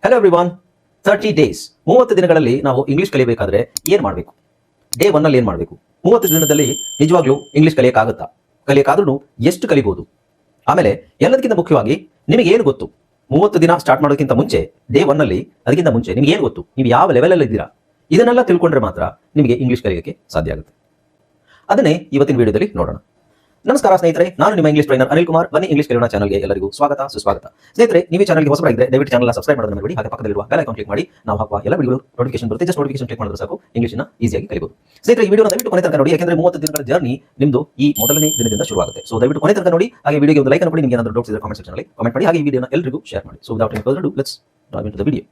Hello everyone. 30 days 30 ದಿನಗಳಲ್ಲಿ ನಾವು English ಕಲಿಯಬೇಕಾದ್ರೆ ಏನು ಮಾಡಬೇಕು? ಡೇ 1 ಅಲ್ಲಿ ಏನು ಮಾಡಬೇಕು? 30 ದಿನದಲ್ಲಿ ನಿಜವಾಗ್ಲೂ ಇಂಗ್ಲಿಷ್ ಕಲಿಯಕ್ಕಾದ್ರೂ ಎಷ್ಟು ಕಲಿಬಹುದು? ಆಮೇಲೆ ಎಲ್ಲದಕ್ಕಿಂತ ಮುಖ್ಯವಾಗಿ ನಿಮಗೆ ಏನು ಗೊತ್ತು? 30 ದಿನ ಸ್ಟಾರ್ಟ್ ಮಾಡೋದಕ್ಕಿಂತ ಮುಂಚೆ ಡೇ 1 ಅಲ್ಲಿ ಅದಕ್ಕಿಂತ ಮುಂಚೆ ನಿಮಗೆ ಏನು ಗೊತ್ತು? ನೀವು ಯಾವ ಲೆವೆಲಲ್ಲಿ ಇದ್ದೀರಾ? ಇದನ್ನೆಲ್ಲ ತಿಳ್ಕೊಂಡ್ರೆ ಮಾತ್ರ ನಿಮಗೆ ಇಂಗ್ಲಿಷ್ ಕಲಿಯೋಕ್ಕೆ ಸಾಧ್ಯ ಆಗುತ್ತೆ. ಅದನ್ನೇ ಇವತ್ತಿನ ವಿಡಿಯೋದಲ್ಲಿ ನೋಡೋಣ. ನಮಸ್ಕಾರ ಸ್ನೇಹಿತರೆ, ನಾನು ನಿಮ್ಮ ಇಂಗ್ಲಿಷ್ ಟ್ರೈನರ್ ಅನಿಲ್ ಕುಮಾರ್. ಬನ್ನಿ ಇಂಗ್ಲಿಷ್ ಕಲಿಯೋಣ ಚಾನಲ್ಗೆ ಎಲ್ಲರಿಗೂ ಸ್ವಾಗತ ಸುಸ್ವಾಗತ. ಸ್ನೇಹಿತರೆ, ನೀವು ಚಾನಲ್ಗೆ ಹೊಸಬರಾಗಿದ್ದರೆ ದಯವಿಟ್ಟು ಚಾನಲ್ ಸಬ್ಸ್ಕ್ರೈಬ್ ಮಾಡೋದನ್ನ ಮರಿಬೇಡಿ. ಹಾಗೆ ಪಕ್ಕದಲ್ಲಿರುವ ಬೆಲ್ ಐಕಾನ್ ಕ್ಲಿಕ್ ಮಾಡಿ ನಾವು ಹಾಕುವ ಎಲ್ಲ ವಿಡಿಯೋಗಳು ನೋಟಿಫಿಕೇಶನ್ ಬರುತ್ತೆ. ಜಸ್ಟ್ ನೋಟಿಫಿಕೇಶನ್ ಕ್ಲಿಕ್ ಮಾಡಿದ್ರೆ ಸಾಕು ಇಂಗ್ಲಿಷ್ನ ಈಸಿಯಾಗಿ ಕಲಿಬಹುದು. ಸ್ನೇಹಿತರೆ, ಈ ವಿಡಿಯೋನ ದಯವಿಟ್ಟು ಕೊನೆ ತನಕ ನೋಡಿ, ಯಾಕಂದ್ರೆ 30 ದಿನಗಳ ಜರ್ನಿ ನಿಮ್ದು ಈ ಮೊದಲನೇ ದಿನದಿಂದ ಶುರುವಾಗುತ್ತೆ. ಸೊ ದಯವಿಟ್ಟು ಕೊನೆ ತನಕ ನೋಡಿ. ಹಾಗೆ ವಿಡಿಯೋಗೆ ಒಂದು ಲೈಕ್ ಅನ್ನು ಕೊಡಿ. ನಿಮಗೆ ಏನಾದರೂ ಡೌಟ್ಸ್ ಇದ್ದರೆ ಕಾಮೆಂಟ್ ಸೆಕ್ಷನ್ ಅಲ್ಲಿ ಕಾಮೆಂಟ್ ಮಾಡಿ. ಹಾಗೆ ಈ ವಿಡಿಯೋನ ಎಲ್ಲರಿಗೂ ಶೇರ್ ಮಾಡಿ. So without any further do let's dive into the video.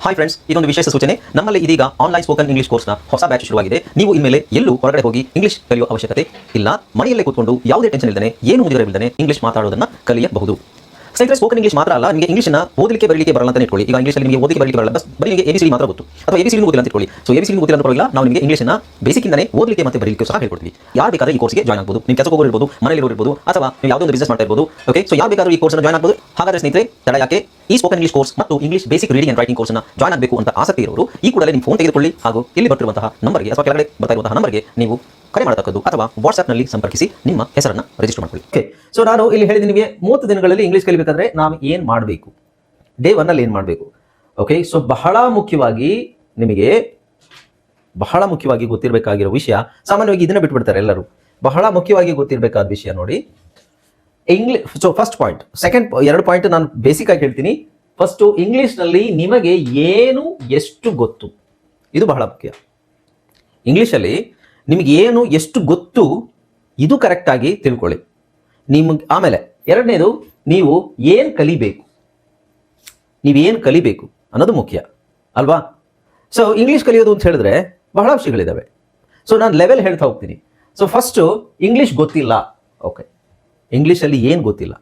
Hi friends, ಇದೊಂದು ವಿಶೇಷ ಸೂಚನೆ. ನಮ್ಮಲ್ಲಿ ಇದೀಗ ಆನ್ಲೈನ್ ಸ್ಪೋಕನ್ ಇಂಗ್ಲಿಷ್ ಕೋರ್ಸ್ನ ಹೊಸ ಬ್ಯಾಚ್ ಶುರುವಾಗಿದೆ. ನೀವು ಇನ್ಮೇಲೆ ಎಲ್ಲೂ ಹೊರಗಡೆ ಹೋಗಿ ಇಂಗ್ಲಿಷ್ ಕಲಿಯುವ ಅವಶ್ಯಕತೆ ಇಲ್ಲ. ಮನೆಯಲ್ಲೇ ಕೂತ್ಕೊಂಡು ಯಾವುದೇ ಟೆನ್ಷನ್ ಇಲ್ಲದೆ, ಏನು ಮುಗಿದಿರಬಿಲ್ಲದೆ ಇಂಗ್ಲಿಷ್ ಮಾತಾಡೋದನ್ನ ಕಲಿಯಬಹುದು. ಸ್ನೇಹಿತರೆ, ಸ್ಪೋಕನ್ ಇಂಗ್ಲಿಷ್ ಮಾತ್ರ ಅಲ್ಲ, ನಿಮಗೆ ಇಂಗ್ಲಿಷ್ನ ಓದಲಿಕ್ಕೆ ಬರಲಿಕ್ಕೆ ಬರಲ್ಲ ಅಂತ ಇಟ್ಕೊಳ್ಳಿ. ಈಗ ಇಂಗ್ಲಿಷಲ್ಲಿ ನಿಮಗೆ ಓದಲಿಕ್ಕೆ ಬರಲಿಕ್ಕೆ ಬರಲ್ಲ, ಬರೀ ನಿಮಗೆ ABCD ಮಾತ್ರ ಗೊತ್ತು, ಅಥವಾ ABCD ಗೊತ್ತಿಲ್ಲ ಅಂತ ಇಟ್ಕೊಳ್ಳಿ. ಸೊ ABCD ಗೊತ್ತಿಲ್ಲ ಅಂತ ಪರವಾಗಿಲ್ಲ, ನಾವು ನಿಮಗೆ ಇಂಗ್ಲಿಷ್ನ ಬೇಸಿಕ್ ಇಂದನೇ ಓದಲಿಕ್ಕೆ ಮತ್ತೆ ಬರಲಿಕ್ಕೆ ಸಹ ಹೇಳ್ಕೊಡ್ತೀವಿ. ಯಾರು ಬೇಕಾದ್ರೆ ಈ ಕೋರ್ಸ್ಗೆ ಜಾಯ್ನ್ ಆಗಬಹುದು. ನೀವು ಕೆಲಸಕ್ಕೆ ಹೋಗೋರು ಇರ್ಬೋದು, ಮನೆಯಲ್ಲಿ ಇರ್ಬೋದು, ಅಥವಾ ನೀವು ಯಾವುದೋ ಒಂದು ಬಿಸ್ನೆಸ್ ಮಾಡ್ತಾ ಇರ್ಬೋದು. ಓಕೆ, ಸೊ ಯಾರು ಬೇಕಾದ್ರೂ ಈ ಕೋರ್ಸ್ನ ಜಾಯ್ನ್ ಆಗಬಹುದು. ಹಾಗಾದ್ರೆ ಸ್ನೇಹಿತರೆ, ತಡ ಯಾಕೆ? ಈ ಸ್ಪೋಕನ್ ಇಂಗ್ಲಿಷ್ ಕೋರ್ಸ್ ಮತ್ತು English basic reading and writing ಕೋರ್ಸ್ನ ಜಾಯ್ನ್ ಆಗಬೇಕು ಅಂತ ಆಸಕ್ತಿ ಇರೋರು ಈ ಕೂಡಲೇ ನಿಮ್ಮ ಫೋನ್ ತೆಗೆದುಕೊಳ್ಳಿ, ಹಾಗೂ ಇಲ್ಲಿ ಬರ್ತಿರುವಂತಹ ನಂಬರ್ಗೆ ಅಥವಾ ಕೆಳಗಡೆ ಬರ್ತಾ ಇರುವಂತಹ ನಂಬರ್ಗೆ ನೀವು ಕರೆ ಮಾಡತಕ್ಕದ್ದು, ಅಥವಾ ವಾಟ್ಸ್ಆಪ್ನಲ್ಲಿ ಸಂಪರ್ಕಿಸಿ ನಿಮ್ಮ ಹೆಸರನ್ನು ರಿಜಿಸ್ಟರ್ ಮಾಡ್ಕೊಳ್ಳಿ. ಓಕೆ, ಸೊ ನಾನು ಇಲ್ಲಿ ಹೇಳಿದ ನಿಮಗೆ 30 ದಿನಗಳಲ್ಲಿ ಇಂಗ್ಲಿಷ್ ಕಲಿಬೇಕಾದ್ರೆ ನಾವು ಏನು ಮಾಡಬೇಕು? ಡೇ 1 ಅಲ್ಲಿ ಏನು ಮಾಡಬೇಕು? ಓಕೆ, ಸೊ ಬಹಳ ಮುಖ್ಯವಾಗಿ ಗೊತ್ತಿರಬೇಕಾಗಿರೋ ವಿಷಯ, ಸಾಮಾನ್ಯವಾಗಿ ಇದನ್ನ ಬಿಟ್ಬಿಡ್ತಾರೆ ಎಲ್ಲರೂ. ಬಹಳ ಮುಖ್ಯವಾಗಿ ಗೊತ್ತಿರಬೇಕಾದ ವಿಷಯ ನೋಡಿ, English. So first point, second 2 point ನಾನು ಬೇಸಿಕ್ ಆಗಿ ಹೇಳ್ತೀನಿ. ಫಸ್ಟ್, ಇಂಗ್ಲಿಷ್ ನಲ್ಲಿ ನಿಮಗೆ ಏನು ಎಷ್ಟು ಗೊತ್ತು, ಇದು ಬಹಳ ಮುಖ್ಯ. ಇಂಗ್ಲಿಷಲ್ಲಿ ನಿಮಗೆ ಏನು ಎಷ್ಟು ಗೊತ್ತು, ಇದು ಕರೆಕ್ಟ್ ಆಗಿ ತಿಳ್ಕೊಳ್ಳಿ ನಿಮಗೆ. ಆಮೇಲೆ ಎರಡನೇದು, ನೀವೇನು ಕಲಿಬೇಕು ಅನ್ನೋದು ಮುಖ್ಯ ಅಲ್ವಾ? ಸೊ ಇಂಗ್ಲಿಷ್ ಕಲಿಯೋದು ಅಂತ ಹೇಳಿದ್ರೆ ಬಹಳ ವಿಷಯಗಳಿದ್ದಾವೆ. ಸೊ ನಾನು ಲೆವೆಲ್ ಹೇಳ್ತಾ ಹೋಗ್ತೀನಿ. ಸೊ ಫಸ್ಟು, ಇಂಗ್ಲಿಷ್ ಗೊತ್ತಿಲ್ಲ. ಓಕೆ, ಇಂಗ್ಲೀಷಲ್ಲಿ ಏನು ಗೊತ್ತಿಲ್ಲ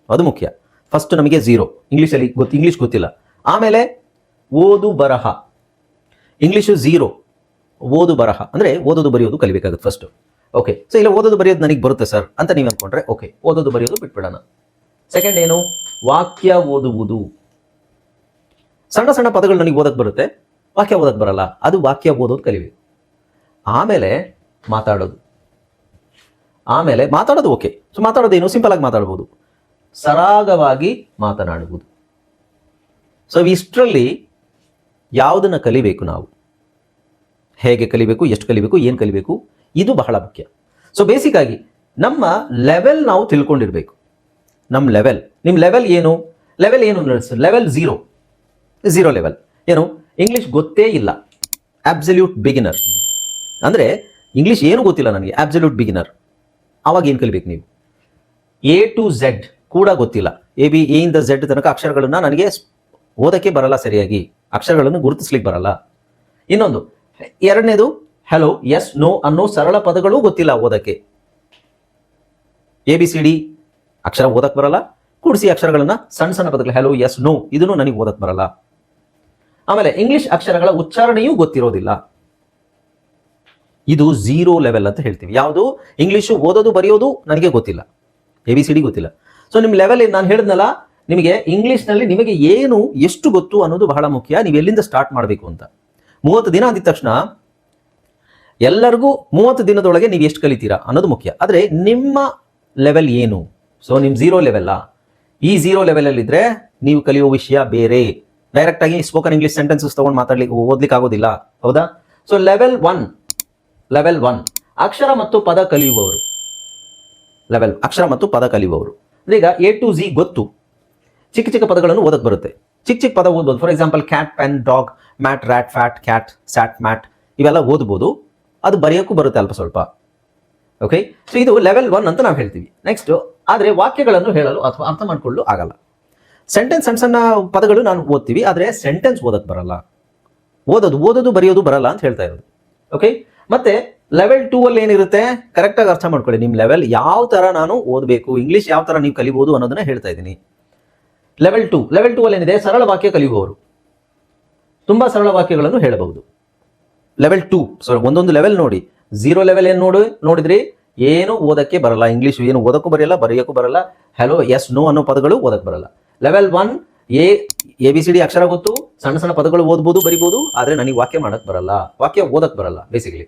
ಅದು ಮುಖ್ಯ. ಫಸ್ಟ್ ನಮಗೆ 0 ಇಂಗ್ಲೀಷ್ ಗೊತ್ತಿಲ್ಲ. ಆಮೇಲೆ ಓದು ಬರಹ, ಇಂಗ್ಲೀಷು 0, ಓದು ಬರಹ ಅಂದರೆ ಓದೋದು ಬರೆಯೋದು ಕಲಿಬೇಕಾಗುತ್ತೆ ಫಸ್ಟ್. ಓಕೆ, ಸೊ ಇಲ್ಲ ಓದೋದು ಬರೆಯೋದು ನನಗೆ ಬರುತ್ತೆ ಸರ್ ಅಂತ ನೀವು ಅಂದ್ಕೊಂಡ್ರೆ ಓಕೆ, ಓದೋದು ಬರೆಯೋದು ಬಿಟ್ಬಿಡೋಣ. ಸೆಕೆಂಡ್ ಏನು? ವಾಕ್ಯ ಓದುವುದು. ಸಣ್ಣ ಸಣ್ಣ ಪದಗಳು ನನಗೆ ಓದಕ್ಕೆ ಬರುತ್ತೆ, ವಾಕ್ಯ ಓದಕ್ಕೆ ಬರಲ್ಲ, ಅದು ವಾಕ್ಯ ಓದೋದು ಕಲಿಬೇಕು. ಆಮೇಲೆ ಮಾತಾಡೋದು ಓಕೆ. ಸೊ ಮಾತಾಡೋದೇನು? ಸಿಂಪಲ್ ಆಗಿ ಮಾತಾಡ್ಬೋದು, ಸರಾಗವಾಗಿ ಮಾತನಾಡುವುದು. ಸೊ ಇಷ್ಟರಲ್ಲಿ ಯಾವುದನ್ನು ಕಲಿಬೇಕು ನಾವು, ಹೇಗೆ ಕಲಿಬೇಕು, ಎಷ್ಟು ಕಲಿಬೇಕು, ಏನು ಕಲಿಬೇಕು, ಇದು ಬಹಳ ಮುಖ್ಯ. ಸೊ ಬೇಸಿಕ್ ಆಗಿ ನಮ್ಮ ಲೆವೆಲ್ ನಾವು ತಿಳ್ಕೊಂಡಿರ್ಬೇಕು. ನಿಮ್ಮ ಲೆವೆಲ್ ಏನು? ಲೆವೆಲ್ 0 ಲೆವೆಲ್ ಏನು? ಇಂಗ್ಲಿಷ್ ಗೊತ್ತೇ ಇಲ್ಲ, ಅಬ್ಸಲ್ಯೂಟ್ ಬಿಗಿನರ್. ಅಂದರೆ ಇಂಗ್ಲಿಷ್ ಏನು ಗೊತ್ತಿಲ್ಲ ನನಗೆ, ಅಬ್ಸಲ್ಯೂಟ್ ಬಿಗಿನರ್. ಆವಾಗ ಏನು ಕಲಿಬೇಕು ನೀವು? A to Z ಕೂಡ ಗೊತ್ತಿಲ್ಲ. ಎ ಇಂದ Z ತನಕ ಅಕ್ಷರಗಳನ್ನ ನನಗೆ ಓದಕ್ಕೆ ಬರಲ್ಲ, ಸರಿಯಾಗಿ ಅಕ್ಷರಗಳನ್ನು ಗುರುತಿಸ್ಲಿಕ್ಕೆ ಬರಲ್ಲ. ಇನ್ನೊಂದು, ಎರಡನೇದು, ಹೆಲೋ, ಎಸ್, ನೋ ಅನ್ನೋ ಸರಳ ಪದಗಳು ಗೊತ್ತಿಲ್ಲ ಓದಕ್ಕೆ. ABCD ಅಕ್ಷರ ಓದಕ್ಕೆ ಬರಲ್ಲ, ಕೂಡಿಸಿ ಅಕ್ಷರಗಳನ್ನ ಸಣ್ಣ ಸಣ್ಣ ಪದಗಳು, ಹೆಲೋ, ಎಸ್, ನೋ, ಇದನ್ನು ನನಗೆ ಓದಕ್ಕೆ ಬರಲ್ಲ. ಆಮೇಲೆ ಇಂಗ್ಲಿಷ್ ಅಕ್ಷರಗಳ ಉಚ್ಚಾರಣೆಯೂ ಗೊತ್ತಿರೋದಿಲ್ಲ. ಇದು 0 ಲೆವೆಲ್ ಅಂತ ಹೇಳ್ತೀವಿ. ಯಾವುದು? ಇಂಗ್ಲಿಷು ಓದೋದು ಬರೆಯೋದು ನನಗೆ ಗೊತ್ತಿಲ್ಲ, ABCD ಗೊತ್ತಿಲ್ಲ. ಸೊ ನಿಮ್ಮ ಲೆವೆಲ್ ನಾನು ಹೇಳಿದ್ನಲ್ಲ, ನಿಮಗೆ ಇಂಗ್ಲಿಷ್ನಲ್ಲಿ ನಿಮಗೆ ಏನು ಎಷ್ಟು ಗೊತ್ತು ಅನ್ನೋದು ಬಹಳ ಮುಖ್ಯ. ನೀವು ಎಲ್ಲಿಂದ ಸ್ಟಾರ್ಟ್ ಮಾಡಬೇಕು ಅಂತ. 30 ದಿನ ಅಂದಿದ ತಕ್ಷಣ ಎಲ್ಲರಿಗೂ 30 ದಿನದೊಳಗೆ ನೀವು ಎಷ್ಟು ಕಲಿತೀರಾ ಅನ್ನೋದು ಮುಖ್ಯ. ಆದರೆ ನಿಮ್ಮ ಲೆವೆಲ್ ಏನು? ಸೊ ನಿಮ್ಮ 0 ಲೆವೆಲ್ಲ. ಈ 0 ಲೆವೆಲಲ್ಲಿದ್ದರೆ ನೀವು ಕಲಿಯೋ ವಿಷಯ ಬೇರೆ. ಡೈರೆಕ್ಟಾಗಿ ಸ್ಪೋಕನ್ ಇಂಗ್ಲಿಷ್ ಸೆಂಟೆನ್ಸಸ್ ತೊಗೊಂಡು ಓದ್ಲಿಕ್ಕೆ ಆಗೋದಿಲ್ಲ, ಹೌದಾ? ಸೊ ಲೆವೆಲ್ 1 ಅಕ್ಷರ ಮತ್ತು ಪದ ಕಲಿಯುವವರು. ಈಗ A to Z ಗೊತ್ತು, ಚಿಕ್ಕ ಪದಗಳನ್ನು ಓದಕ್ಕೆ ಬರುತ್ತೆ, ಚಿಕ್ಕ ಪದ ಓದ್ಬೋದು. For example, cat, pen, dog, mat, rat, fat, cat, sat, mat, ಇವೆಲ್ಲ ಓದ್ಬೋದು. ಅದು ಬರೆಯೋಕ್ಕೂ ಬರುತ್ತೆ ಅಲ್ಪ ಸ್ವಲ್ಪ. ಓಕೆ, ಸೊ ಇದು ಲೆವೆಲ್ 1 ಅಂತ ನಾವು ಹೇಳ್ತೀವಿ. ನೆಕ್ಸ್ಟ್, ಆದರೆ ವಾಕ್ಯಗಳನ್ನು ಹೇಳಲು ಅಥವಾ ಅರ್ಥ ಮಾಡ್ಕೊಳ್ಳಲು ಆಗಲ್ಲ. ಸೆಂಟೆನ್ಸ್ ಸಣ್ಣ ಪದಗಳು ನಾನು ಓದ್ತೀವಿ, ಆದರೆ ಸೆಂಟೆನ್ಸ್ ಓದಕ್ಕೆ ಬರಲ್ಲ. ಓದೋದು ಬರೆಯೋದು ಬರಲ್ಲ ಅಂತ ಹೇಳ್ತಾ ಇರೋದು. ಓಕೆ, ಮತ್ತೆ ಲೆವೆಲ್ 2 ಅಲ್ಲಿ ಏನಿರುತ್ತೆ, ಕರೆಕ್ಟಾಗಿ ಅರ್ಥ ಮಾಡ್ಕೊಳ್ಳಿ. ನಿಮ್ಮ ಲೆವೆಲ್ ಯಾವ ಥರ ನಾನು ಓದಬೇಕು, ಇಂಗ್ಲೀಷ್ ಯಾವ ಥರ ನೀವು ಕಲಿಬೋದು ಅನ್ನೋದನ್ನ ಹೇಳ್ತಾ ಇದ್ದೀನಿ. ಲೆವೆಲ್ 2 ಅಲ್ಲಿ ಏನಿದೆ, ಸರಳ ವಾಕ್ಯ ಕಲಿಯುವವರು ತುಂಬಾ ಸರಳ ವಾಕ್ಯಗಳನ್ನು ಹೇಳಬಹುದು. ಲೆವೆಲ್ 2, ಸೊ ಒಂದೊಂದು ಲೆವೆಲ್ ನೋಡಿ. 0 ಲೆವೆಲ್ ಏನು ನೋಡಿದ್ರಿ, ಏನು ಓದಕ್ಕೆ ಬರಲ್ಲ, ಇಂಗ್ಲೀಷ್ ಏನು ಓದಕ್ಕೂ ಬರೆಯಲ್ಲ, ಬರೆಯೋಕ್ಕೂ ಬರಲ್ಲ, ಹೆಲೋ, ಎಸ್, ನೋ ಅನ್ನೋ ಪದಗಳು ಓದಕ್ಕೆ ಬರಲ್ಲ. ಲೆವೆಲ್ 1 ABCD ಅಕ್ಷರ ಗೊತ್ತು, ಸಣ್ಣ ಸಣ್ಣ ಪದಗಳು ಓದ್ಬೋದು ಬರಿಬೋದು, ಆದರೆ ನನಗೆ ವಾಕ್ಯ ಮಾಡಕ್ ಬರಲ್ಲ, ವಾಕ್ಯ ಓದಕ್ ಬರಲ್ಲ ಬೇಸಿಕಲಿ.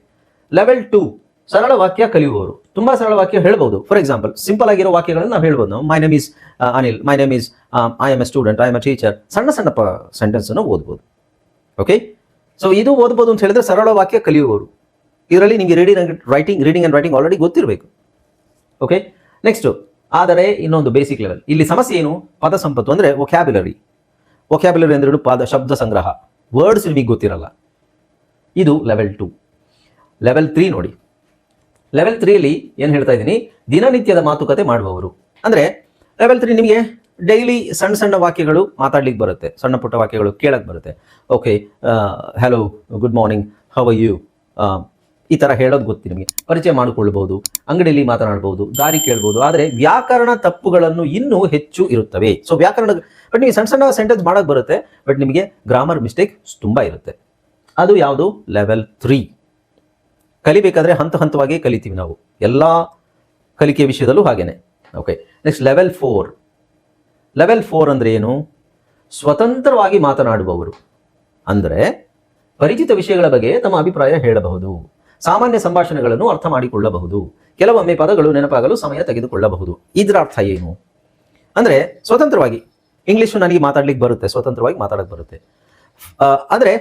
ಲೆವೆಲ್ 2 ಸರಳ ವಾಕ್ಯ ಕಲಿಯುವವರು, ತುಂಬಾ ಸರಳ ವಾಕ್ಯ ಹೇಳ್ಬೋದು. ಫಾರ್ ಎಕ್ಸಾಂಪಲ್ ಸಿಂಪಲ್ ಆಗಿರೋ ವಾಕ್ಯಗಳನ್ನು ನಾವು ಹೇಳ್ಬೋದು. ನಾವು my name is Anil, my name is I am A student, I am A teacher, ಸಣ್ಣ ಸಣ್ಣ ಸೆಂಟೆನ್ಸ್ ಅನ್ನು ಓದ್ಬೋದು. ಓಕೆ, ಸೊ ಇದು ಓದ್ಬೋದು ಅಂತ ಹೇಳಿದ್ರೆ ಸರಳ ವಾಕ್ಯ ಕಲಿಯುವವರು. ಇದರಲ್ಲಿ ನಿಮಗೆ ರೀಡಿಂಗ್ ಅಂಡ್ ರೈಟಿಂಗ್ ಆಲ್ರೆಡಿ ಗೊತ್ತಿರಬೇಕು. ಓಕೆ, ನೆಕ್ಸ್ಟ್ ಆದರೆ ಇನ್ನೊಂದು ಬೇಸಿಕ್ ಲೆವೆಲ್. ಇಲ್ಲಿ ಸಮಸ್ಯೆ ಏನು? ಪದ ಸಂಪತ್ತು ಅಂದ್ರೆ ವೊಕ್ಯಾಬ್ಯುಲರಿ ಅಂದ್ರೆ ಶಬ್ದ ಸಂಗ್ರಹ, ವರ್ಡ್ಸ್ ನಿಮಗೆ ಗೊತ್ತಿರಲ್ಲ. ಇದು ಲೆವೆಲ್ 2. ಲೆವೆಲ್ 3 ನೋಡಿ. ಲೆವೆಲ್ 3 ಏನು ಹೇಳ್ತಾ ಇದ್ದೀನಿ, ದಿನನಿತ್ಯದ ಮಾತುಕತೆ ಮಾಡುವವರು. ಅಂದ್ರೆ ಲೆವೆಲ್ 3 ನಿಮಗೆ ಡೈಲಿ ಸಣ್ಣ ಸಣ್ಣ ವಾಕ್ಯಗಳು ಮಾತಾಡ್ಲಿಕ್ಕೆ ಬರುತ್ತೆ, ಸಣ್ಣ ಪುಟ್ಟ ವಾಕ್ಯಗಳು ಕೇಳಕ್ ಬರುತ್ತೆ. Okay, hello, good morning, how are you, ಈ ತರ ಹೇಳೋದು ಗೊತ್ತು ನಿಮಗೆ. ಪರಿಚಯ ಮಾಡಿಕೊಳ್ಬಹುದು, ಅಂಗಡಿಯಲ್ಲಿ ಮಾತನಾಡಬಹುದು, ದಾರಿ ಕೇಳಬಹುದು. ಆದರೆ ವ್ಯಾಕರಣ ತಪ್ಪುಗಳನ್ನು ಇನ್ನೂ ಹೆಚ್ಚು ಇರುತ್ತವೆ. ಸೊ ವ್ಯಾಕರಣ, ಬಟ್ ನಿಮಗೆ ಸಣ್ಣ ಸಣ್ಣ ಸೆಂಟೆನ್ಸ್ ಮಾಡಕ್ ಬರುತ್ತೆ, ಬಟ್ ನಿಮಗೆ ಗ್ರಾಮರ್ ಮಿಸ್ಟೇಕ್ ತುಂಬಾ ಇರುತ್ತೆ. ಅದು ಯಾವುದು? ಲೆವೆಲ್ 3. ಕಲಿಬೇಕಾದ್ರೆ ಹಂತ ಹಂತವಾಗಿ ಕಲಿತೀವಿ ನಾವು, ಎಲ್ಲ ಕಲಿಕೆ ವಿಷಯದಲ್ಲೂ ಹಾಗೇನೆ. Okay, next level 4. ಲೆವೆಲ್ 4 ಅಂದ್ರೆ ಏನು? ಸ್ವತಂತ್ರವಾಗಿ ಮಾತನಾಡುವವರು. ಅಂದ್ರೆ ಪರಿಚಿತ ವಿಷಯಗಳ ಬಗ್ಗೆ ತಮ್ಮ ಅಭಿಪ್ರಾಯ ಹೇಳಬಹುದು, ಸಾಮಾನ್ಯ ಸಂಭಾಷಣೆಗಳನ್ನು ಅರ್ಥ ಮಾಡಿಕೊಳ್ಳಬಹುದು, ಕೆಲವೊಮ್ಮೆ ಪದಗಳು ನೆನಪಾಗಲು ಸಮಯ ತೆಗೆದುಕೊಳ್ಳಬಹುದು. ಇದರ ಅರ್ಥ ಏನು ಅಂದ್ರೆ ಸ್ವತಂತ್ರವಾಗಿ ಇಂಗ್ಲಿಷ್ ನನಗೆ ಮಾತಾಡ್ಲಿಕ್ಕೆ ಬರುತ್ತೆ, ಸ್ವತಂತ್ರವಾಗಿ ಮಾತಾಡಕ್ ಬರುತ್ತೆ. ಅಂದ್ರೆ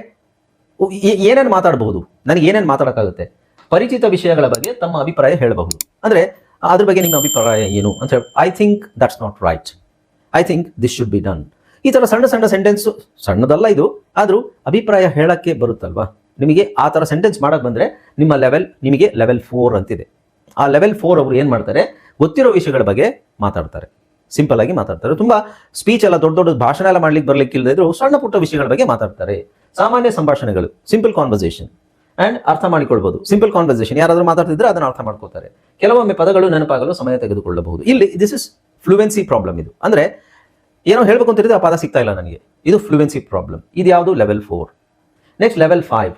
ಏನೇನು ಮಾತಾಡಬಹುದು, ನನಗೆ ಏನೇನು ಮಾತಾಡಕ್ಕಾಗುತ್ತೆ? ಪರಿಚಿತ ವಿಷಯಗಳ ಬಗ್ಗೆ ತಮ್ಮ ಅಭಿಪ್ರಾಯ ಹೇಳಬಹುದು. ಅಂದ್ರೆ ಅದ್ರ ಬಗ್ಗೆ ನಿಮ್ಮ ಅಭಿಪ್ರಾಯ ಏನು ಅಂತ ಹೇಳಿ, I think that's not right, I think this should be done. ಈ ತರ ಸಣ್ಣ ಸಣ್ಣ ಸೆಂಟೆನ್ಸ್, ಸಣ್ಣದಲ್ಲ ಇದು, ಆದ್ರೂ ಅಭಿಪ್ರಾಯ ಹೇಳಕ್ಕೆ ಬರುತ್ತಲ್ವಾ ನಿಮಗೆ. ಆ ತರ ಸೆಂಟೆನ್ಸ್ ಮಾಡಕ್ ಬಂದ್ರೆ ನಿಮ್ಮ ನಿಮಗೆ ಲೆವೆಲ್ 4 ಅಂತಿದೆ. ಆ ಲೆವೆಲ್ 4 ಅವರು ಏನ್ ಮಾಡ್ತಾರೆ, ಗೊತ್ತಿರೋ ವಿಷಯಗಳ ಬಗ್ಗೆ ಮಾತಾಡ್ತಾರೆ, ಸಿಂಪಲ್ ಆಗಿ ಮಾತಾಡ್ತಾರೆ. ತುಂಬಾ ಸ್ಪೀಚ್ ಎಲ್ಲ ದೊಡ್ಡ ದೊಡ್ಡ ಭಾಷಣ ಎಲ್ಲ ಮಾಡ್ಲಿಕ್ಕೆ ಬರ್ಲಿಕ್ಕಿಲ್ಲದೆ ಇದ್ರು ಸಣ್ಣ ಪುಟ್ಟ ವಿಷಯಗಳ ಬಗ್ಗೆ ಮಾತಾಡ್ತಾರೆ. ಸಾಮಾನ್ಯ ಸಂಭಾಷಣೆಗಳು, ಸಿಂಪಲ್ ಕಾನ್ವರ್ಸೇಷನ್ ಅಂಡ್ ಅರ್ಥ ಮಾಡಿಕೊಳ್ಬಹುದು. ಸಿಂಪಲ್ ಕಾನ್ವರ್ಸೇಷನ್, ಯಾರಾದ್ರೂ ಮಾತಾಡ್ತಿದ್ರೆ ಅದನ್ನ ಅರ್ಥ ಮಾಡ್ಕೋತಾರೆ. ಕೆಲವೊಮ್ಮೆ ಪದಗಳು ನೆನಪಾಗಲು ಸಮಯ ತೆಗೆದುಕೊಳ್ಳಬಹುದು. ಇಲ್ಲಿ ದಿಸ್ ಇಸ್ ಫ್ಲೂಯೆನ್ಸಿ ಪ್ರಾಬ್ಲಮ್. ಇದು ಅಂದ್ರೆ ಏನೋ ಹೇಳ್ಬೇಕು ಅಂತಿದ್ರೆ ಆ ಪದ ಸಿಗ್ತಾ ಇಲ್ಲ ನನಗೆ, ಇದು ಫ್ಲೂಯೆನ್ಸಿ ಪ್ರಾಬ್ಲಮ್. ಇದು ಯಾವುದು? ಲೆವೆಲ್ 4. ನೆಕ್ಸ್ಟ್ ಲೆವೆಲ್ 5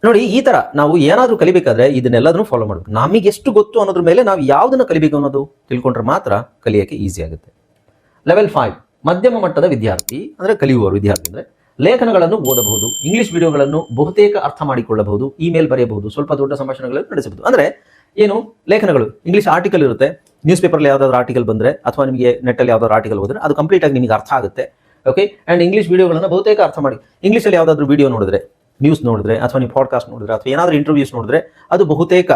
ನೋಡಿ. ಈ ತರ ನಾವು ಏನಾದ್ರೂ ಕಲಿಬೇಕಾದ್ರೆ ಇದನ್ನೆಲ್ಲದನ್ನು ಫಾಲೋ ಮಾಡಬೇಕು. ನಮಗೆ ಎಷ್ಟು ಗೊತ್ತು ಅನ್ನೋದ್ರ ಮೇಲೆ ನಾವು ಯಾವ್ದನ್ನ ಕಲಿಬೇಕು ಅನ್ನೋದು ತಿಳ್ಕೊಂಡ್ರೆ ಮಾತ್ರ ಕಲಿಯಕ್ಕೆ ಈಸಿ ಆಗುತ್ತೆ. ಲೆವೆಲ್ 5 ಮಧ್ಯಮ ಮಟ್ಟದ ವಿದ್ಯಾರ್ಥಿ ಅಂದ್ರೆ ಕಲಿಯುವವರು. ವಿದ್ಯಾರ್ಥಿ ಅಂದ್ರೆ ಲೇಖನಗಳನ್ನು ಓದಬಹುದು, ಇಂಗ್ಲಿಷ್ ವಿಡಿಯೋಗಳನ್ನು ಬಹುತೇಕ ಅರ್ಥ ಮಾಡಿಕೊಳ್ಳಬಹುದು, ಇಮೇಲ್ ಬರೆಯಬಹುದು, ಸ್ವಲ್ಪ ದೊಡ್ಡ ಸಂಭಾಷಣೆಗಳನ್ನು ನಡೆಸಬಹುದು. ಅಂದ್ರೆ ಏನು? ಲೇಖನಗಳು, ಇಂಗ್ಲಿಷ್ ಆರ್ಟಿಕಲ್ ಇರುತ್ತೆ, ನ್ಯೂಸ್ ಪೇಪರ್ ಯಾವ್ದಾದ್ರು ಆರ್ಟಿಕಲ್ ಬಂದ್ರೆ ಅಥವಾ ನಿಮಗೆ ನೆಟ್ಟಲ್ಲಿ ಯಾವ್ದಾದ್ರು ಆರ್ಟಿಕಲ್ ಹೋದ್ರೆ ಅದು ಕಂಪ್ಲೀಟ್ ಆಗಿ ನಿಮಗೆ ಅರ್ಥ ಆಗುತ್ತೆ. ಓಕೆ, ಅಂಡ್ ಇಂಗ್ಲಿಷ್ ವಿಡಿಯೋಗಳನ್ನು ಬಹುತೇಕ ಅರ್ಥ ಮಾಡಿ, ಇಂಗ್ಲಿಷಲ್ಲಿ ಯಾವ್ದಾದ್ರು ವಿಡಿಯೋ ನೋಡಿದ್ರೆ, ನ್ಯೂಸ್ ನೋಡಿದ್ರೆ, ಅಥವಾ ನೀವು ಪಾಡ್ಕಾಸ್ಟ್ ನೋಡಿದ್ರೆ, ಅಥವಾ ಏನಾದರೂ ಇಂಟರ್ವ್ಯೂಸ್ ನೋಡಿದ್ರೆ ಅದು ಬಹುತೇಕ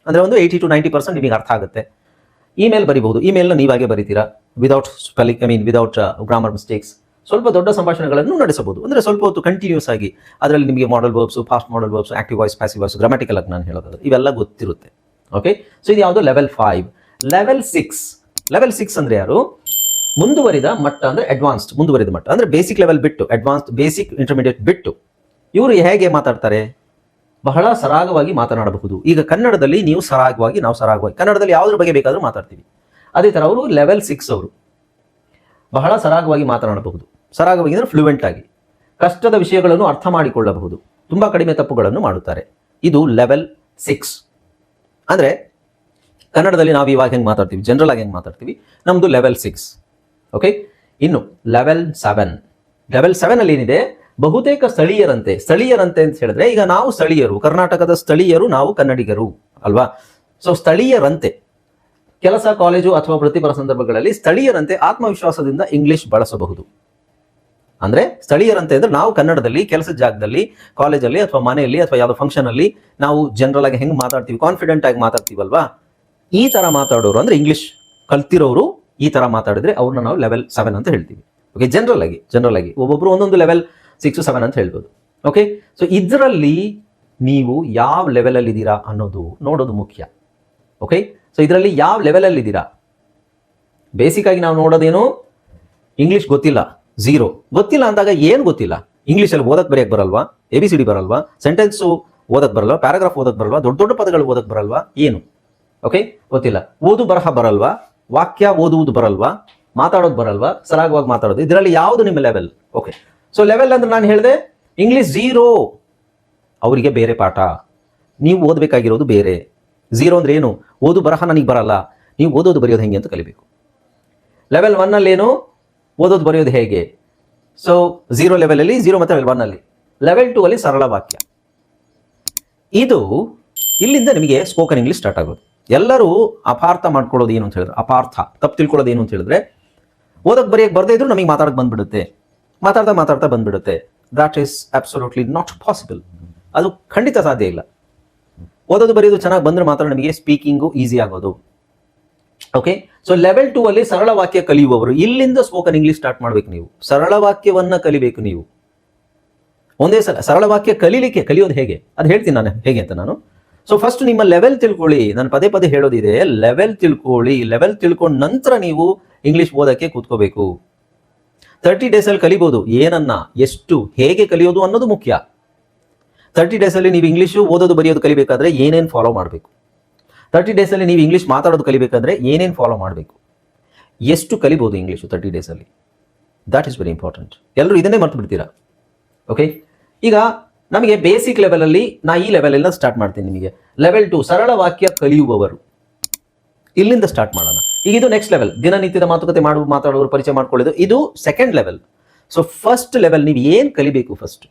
ಅಂದ್ರೆ ಒಂದು 80 to 90% ನಿಮಗೆ ಅರ್ಥ ಆಗುತ್ತೆ. ಇಮೇಲ್ ಬರಿಬಹುದು, ಇಮೇಲ್ನ ನೀವಾಗೆ ಬರೀತೀರಾ, without spelling, without grammar mistakes. ಸ್ವಲ್ಪ ದೊಡ್ಡ ಸಂಭಾಷಣೆಗಳನ್ನು ನಡೆಸಬಹುದು, ಅಂದ್ರೆ ಸ್ವಲ್ಪ ಹೊತ್ತು ಕಂಟಿನ್ಯೂಸ್ ಆಗಿ. ಅದರಲ್ಲಿ ನಿಮಗೆ modal verbs, fast modal verbs, active voice, passive voice, grammatical ಆಗಿ ನಾನು ಹೇಳೋದು ಇವೆಲ್ಲ ಗೊತ್ತಿರುತ್ತೆ. ಓಕೆ, ಸೊ ಇದು ಯಾವುದು? ಲೆವೆಲ್ 5. ಲೆವೆಲ್ 6 ಅಂದ್ರೆ ಯಾರು? ಮುಂದುವರಿದ ಮಟ್ಟ ಅಂದ್ರೆ ಅಡ್ವಾನ್ಸ್ಡ್. ಮುಂದುವರಿದ ಮಟ್ಟ ಅಂದ್ರೆ ಬೇಸಿಕ್ ಲೆವೆಲ್ ಬಿಟ್ಟು, ಅಡ್ವಾನ್ಸ್ಡ್, ಬೇಸಿಕ್, ಇಂಟರ್ಮೀಡಿಯೇಟ್ ಬಿಟ್ಟು ಇವರು ಹೇಗೆ ಮಾತಾಡ್ತಾರೆ? ಬಹಳ ಸರಾಗವಾಗಿ ಮಾತನಾಡಬಹುದು. ಈಗ ಕನ್ನಡದಲ್ಲಿ ನಾವು ಸರಾಗವಾಗಿ ಕನ್ನಡದಲ್ಲಿ ಯಾವುದ್ರ ಬಗ್ಗೆ ಬೇಕಾದ್ರೂ ಮಾತಾಡ್ತೀವಿ. ಅದೇ ತರ ಅವರು ಲೆವೆಲ್ 6 ಅವರು ಬಹಳ ಸರಾಗವಾಗಿ ಮಾತನಾಡಬಹುದು. ಸರಾಗವಾಗಿ ಅಂದ್ರೆ ಫ್ಲೂಯೆಂಟ್ ಆಗಿ, ಕಷ್ಟದ ವಿಷಯಗಳನ್ನು ಅರ್ಥ ಮಾಡಿಕೊಳ್ಳಬಹುದು, ತುಂಬಾ ಕಡಿಮೆ ತಪ್ಪುಗಳನ್ನು ಮಾಡುತ್ತಾರೆ. ಇದು ಲೆವೆಲ್ 6. ಅಂದ್ರೆ ಕನ್ನಡದಲ್ಲಿ ನಾವು ಇವಾಗ ಹೆಂಗೆ ಮಾತಾಡ್ತೀವಿ, ಜನರಲ್ ಆಗಿ ಹೆಂಗೆ ಮಾತಾಡ್ತೀವಿ, ನಮ್ದು ಲೆವೆಲ್ 6. ಓಕೆ, ಇನ್ನು ಲೆವೆಲ್ 7. ಲೆವೆಲ್ 7 ಅಲ್ಲಿ ಏನಿದೆ? ಬಹುತೇಕ ಸ್ಥಳೀಯರಂತೆ ಅಂತ ಹೇಳಿದ್ರೆ, ಈಗ ನಾವು ಸ್ಥಳೀಯರು, ಕರ್ನಾಟಕದ ಸ್ಥಳೀಯರು, ನಾವು ಕನ್ನಡಿಗರು ಅಲ್ವಾ. ಸೊ ಸ್ಥಳೀಯರಂತೆ ಕೆಲಸ, ಕಾಲೇಜು ಅಥವಾ ವೃತ್ತಿಪರ ಸಂದರ್ಭಗಳಲ್ಲಿ ಸ್ಥಳೀಯರಂತೆ ಆತ್ಮವಿಶ್ವಾಸದಿಂದ ಇಂಗ್ಲಿಷ್ ಬಳಸಬಹುದು. ಅಂದ್ರೆ ಸ್ಥಳೀಯರಂತೆ ಅಂದ್ರೆ ನಾವು ಕನ್ನಡದಲ್ಲಿ ಕೆಲಸದ ಜಾಗದಲ್ಲಿ, ಕಾಲೇಜಲ್ಲಿ ಅಥವಾ ಮನೆಯಲ್ಲಿ ಅಥವಾ ಯಾವುದೋ ಫಂಕ್ಷನ್ ಅಲ್ಲಿ ನಾವು ಜನರಲ್ ಆಗಿ ಹೆಂಗ್ ಮಾತಾಡ್ತೀವಿ, ಕಾನ್ಫಿಡೆಂಟ್ ಆಗಿ ಮಾತಾಡ್ತೀವಲ್ವಾ, ಈ ತರ ಮಾತಾಡೋರು ಅಂದ್ರೆ ಇಂಗ್ಲಿಷ್ ಕಲ್ತಿರೋರು ಈ ತರ ಮಾತಾಡಿದ್ರೆ ಅವ್ರನ್ನ ನಾವು ಲೆವೆಲ್ 7 ಅಂತ ಹೇಳ್ತೀವಿ. ಓಕೆ, ಜನರಲ್ ಆಗಿ ಒಬ್ಬೊಬ್ರು ಒಂದೊಂದು ಲೆವೆಲ್ 6, 7 ಅಂತ ಹೇಳ್ಬೋದು. ಓಕೆ, ಸೊ ಇದರಲ್ಲಿ ನೀವು ಯಾವ ಲೆವೆಲ್ ಅಲ್ಲಿ ಇದ್ದೀರಾ ಅನ್ನೋದು ನೋಡೋದು ಮುಖ್ಯ. ಓಕೆ, ಸೊ ಇದರಲ್ಲಿ ಯಾವ ಲೆವೆಲ್ ಅಲ್ಲಿ ಇದ್ದೀರಾ? ಬೇಸಿಕ್ ಆಗಿ ನಾವು ನೋಡೋದೇನು? ಇಂಗ್ಲಿಷ್ ಗೊತ್ತಿಲ್ಲ, 0. ಗೊತ್ತಿಲ್ಲ ಅಂದಾಗ ಏನು ಗೊತ್ತಿಲ್ಲ? ಇಂಗ್ಲಿಷಲ್ಲಿ ಓದಕ್ ಬರೆಯಕ್ ಬರಲ್ವಾ? ABCD ಬರಲ್ವಾ? ಸೆಂಟೆನ್ಸ್ ಓದಕ್ ಬರಲ್ವಾ? ಪ್ಯಾರಾಗ್ರಾಫ್ ಓದಕ್ ಬರಲ್ವಾ? ದೊಡ್ಡ ದೊಡ್ಡ ಪದಗಳು ಓದಕ್ ಬರಲ್ವಾ? ಏನು? ಓಕೆ, ಗೊತ್ತಿಲ್ಲ. ಓದು ಬರಹ ಬರಲ್ವಾ? ವಾಕ್ಯ ಓದುವುದು ಬರಲ್ವಾ? ಮಾತಾಡೋದು ಬರಲ್ವಾ? ಸರಾಗವಾಗಿ ಮಾತಾಡೋದು, ಇದರಲ್ಲಿ ಯಾವುದು ನಿಮ್ಮ ಲೆವೆಲ್? ಓಕೆ, ಸೊ ಲೆವೆಲ್ ಅಂದ್ರೆ ನಾನು ಹೇಳಿದೆ ಇಂಗ್ಲಿಷ್ 0, ಅವರಿಗೆ ಬೇರೆ ಪಾಠ, ನೀವು ಓದಬೇಕಾಗಿರೋದು ಬೇರೆ. 0 ಅಂದ್ರೆ ಏನು? ಓದು ಬರಹ ನನಗೆ ಬರಲ್ಲ, ನೀವು ಓದೋದು ಬರೆಯೋದು ಹೆಂಗೆ ಅಂತ ಕಲಿಬೇಕು. ಲೆವೆಲ್ 1 ಅಲ್ಲಿ ಏನು ಓದೋದು ಬರೆಯೋದು ಹೇಗೆ. ಸೊ 0 ಲೆವೆಲಲ್ಲಿ 0 ಮತ್ತು ಲೆವೆಲ್ 1 ಅಲ್ಲಿ. ಲೆವೆಲ್ 2 ಅಲ್ಲಿ ಸರಳ ವಾಕ್ಯ. ಇದು ಇಲ್ಲಿಂದ ನಿಮಗೆ ಸ್ಪೋಕನ್ ಇಂಗ್ಲಿಷ್ ಸ್ಟಾರ್ಟ್ ಆಗೋದು. ಎಲ್ಲರೂ ಅಪಾರ್ಥ ಮಾಡ್ಕೊಳ್ಳೋದು ಏನು ಅಂತ ಹೇಳಿದ್ರೆ, ತಪ್ಪು ತಿಳ್ಕೊಳ್ಳೋದು ಏನು ಅಂತ ಹೇಳಿದ್ರೆ, ಓದಕ್ಕೆ ಬರೆಯಕ್ಕೆ ಬರದೇ ಇದ್ರು ನಮಗೆ ಮಾತಾಡಕ್ಕೆ ಬಂದ್ಬಿಡುತ್ತೆ, ಮಾತಾಡ್ತಾ ಬಂದ್ಬಿಡುತ್ತೆ. That is absolutely not possible. ಅದು ಖಂಡಿತ ಸಾಧ್ಯ ಇಲ್ಲ. ಓದೋದು ಬರೆಯೋದು ಚೆನ್ನಾಗಿ ಬಂದ್ರೆ ಮಾತ್ರ ನಮಗೆ ಸ್ಪೀಕಿಂಗು ಈಸಿ ಆಗೋದು. ಓಕೆ, ಸೊ ಲೆವೆಲ್ 2 ಅಲ್ಲಿ ಸರಳ ವಾಕ್ಯ ಕಲಿಯುವವರು ಇಲ್ಲಿಂದ ಸ್ಪೋಕನ್ ಇಂಗ್ಲಿಷ್ ಸ್ಟಾರ್ಟ್ ಮಾಡ್ಬೇಕು. ನೀವು ಸರಳ ವಾಕ್ಯವನ್ನ ಕಲಿಬೇಕು. ನೀವು ಒಂದೇ ಸಲ ಸರಳ ವಾಕ್ಯ ಕಲಿಯೋದು ಹೇಗೆ ಅದು ಹೇಳ್ತೀನಿ ನಾನು ಹೇಗೆ ಅಂತ ನಾನು. ಸೊ ಫಸ್ಟ್ ನಿಮ್ಮ ಲೆವೆಲ್ ತಿಳ್ಕೊಳ್ಳಿ. ನಾನು ಪದೇ ಹೇಳೋದಿದೆ, ಲೆವೆಲ್ ತಿಳ್ಕೊಳ್ಳಿ. ಲೆವೆಲ್ ತಿಳ್ಕೊಂಡ ನಂತರ ನೀವು ಇಂಗ್ಲಿಷ್ ಓದಕ್ಕೆ ಕೂತ್ಕೋಬೇಕು. 30 days ಅಲ್ಲಿ ಕಲಿಬಹುದು. ಏನನ್ನ, ಎಷ್ಟು, ಹೇಗೆ ಕಲಿಯೋದು ಅನ್ನೋದು ಮುಖ್ಯ. 30 days ಅಲ್ಲಿ ನೀವು ಇಂಗ್ಲಿಷು ಓದೋದು ಬರೆಯೋದು ಕಲಿಬೇಕಾದ್ರೆ ಏನೇನು ಫಾಲೋ ಮಾಡಬೇಕು, 30 days ಅಲ್ಲಿ ನೀವು ಇಂಗ್ಲಿಷ್ ಮಾತಾಡೋದು ಕಲಿಬೇಕಾದ್ರೆ ಏನೇನು ಫಾಲೋ ಮಾಡಬೇಕು, ಎಷ್ಟು ಕಲಿಬಹುದು ಇಂಗ್ಲಿಷು 30 days ಅಲ್ಲಿ. That is very important. ಎಲ್ಲರೂ ಇದನ್ನೇ ಮರ್ತು ಬಿಡ್ತೀರಾ. ಓಕೆ, ಈಗ ನಮಗೆ ಬೇಸಿಕ್ ಲೆವೆಲಲ್ಲಿ ನಾ ಈ ಲೆವೆಲ್ ಎಲ್ಲ ಸ್ಟಾರ್ಟ್ ಮಾಡ್ತೀನಿ ನಿಮಗೆ. ಲೆವೆಲ್ 2 ಸರಳ ವಾಕ್ಯ ಕಲಿಯುವವರು, ಇಲ್ಲಿಂದ ಸ್ಟಾರ್ಟ್ ಮಾಡೋಣ. ಈಗ ಇದು ನೆಕ್ಸ್ಟ್ ಲೆವೆಲ್, ದಿನನಿತ್ಯದ ಮಾತುಕತೆ ಮಾತಾಡೋರು ಪರಿಚಯ ಮಾಡ್ಕೊಳ್ಳೋದು. ಇದು second level. So first level ನೀವು ಏನು ಕಲಿಬೇಕು, ಫಸ್ಟ್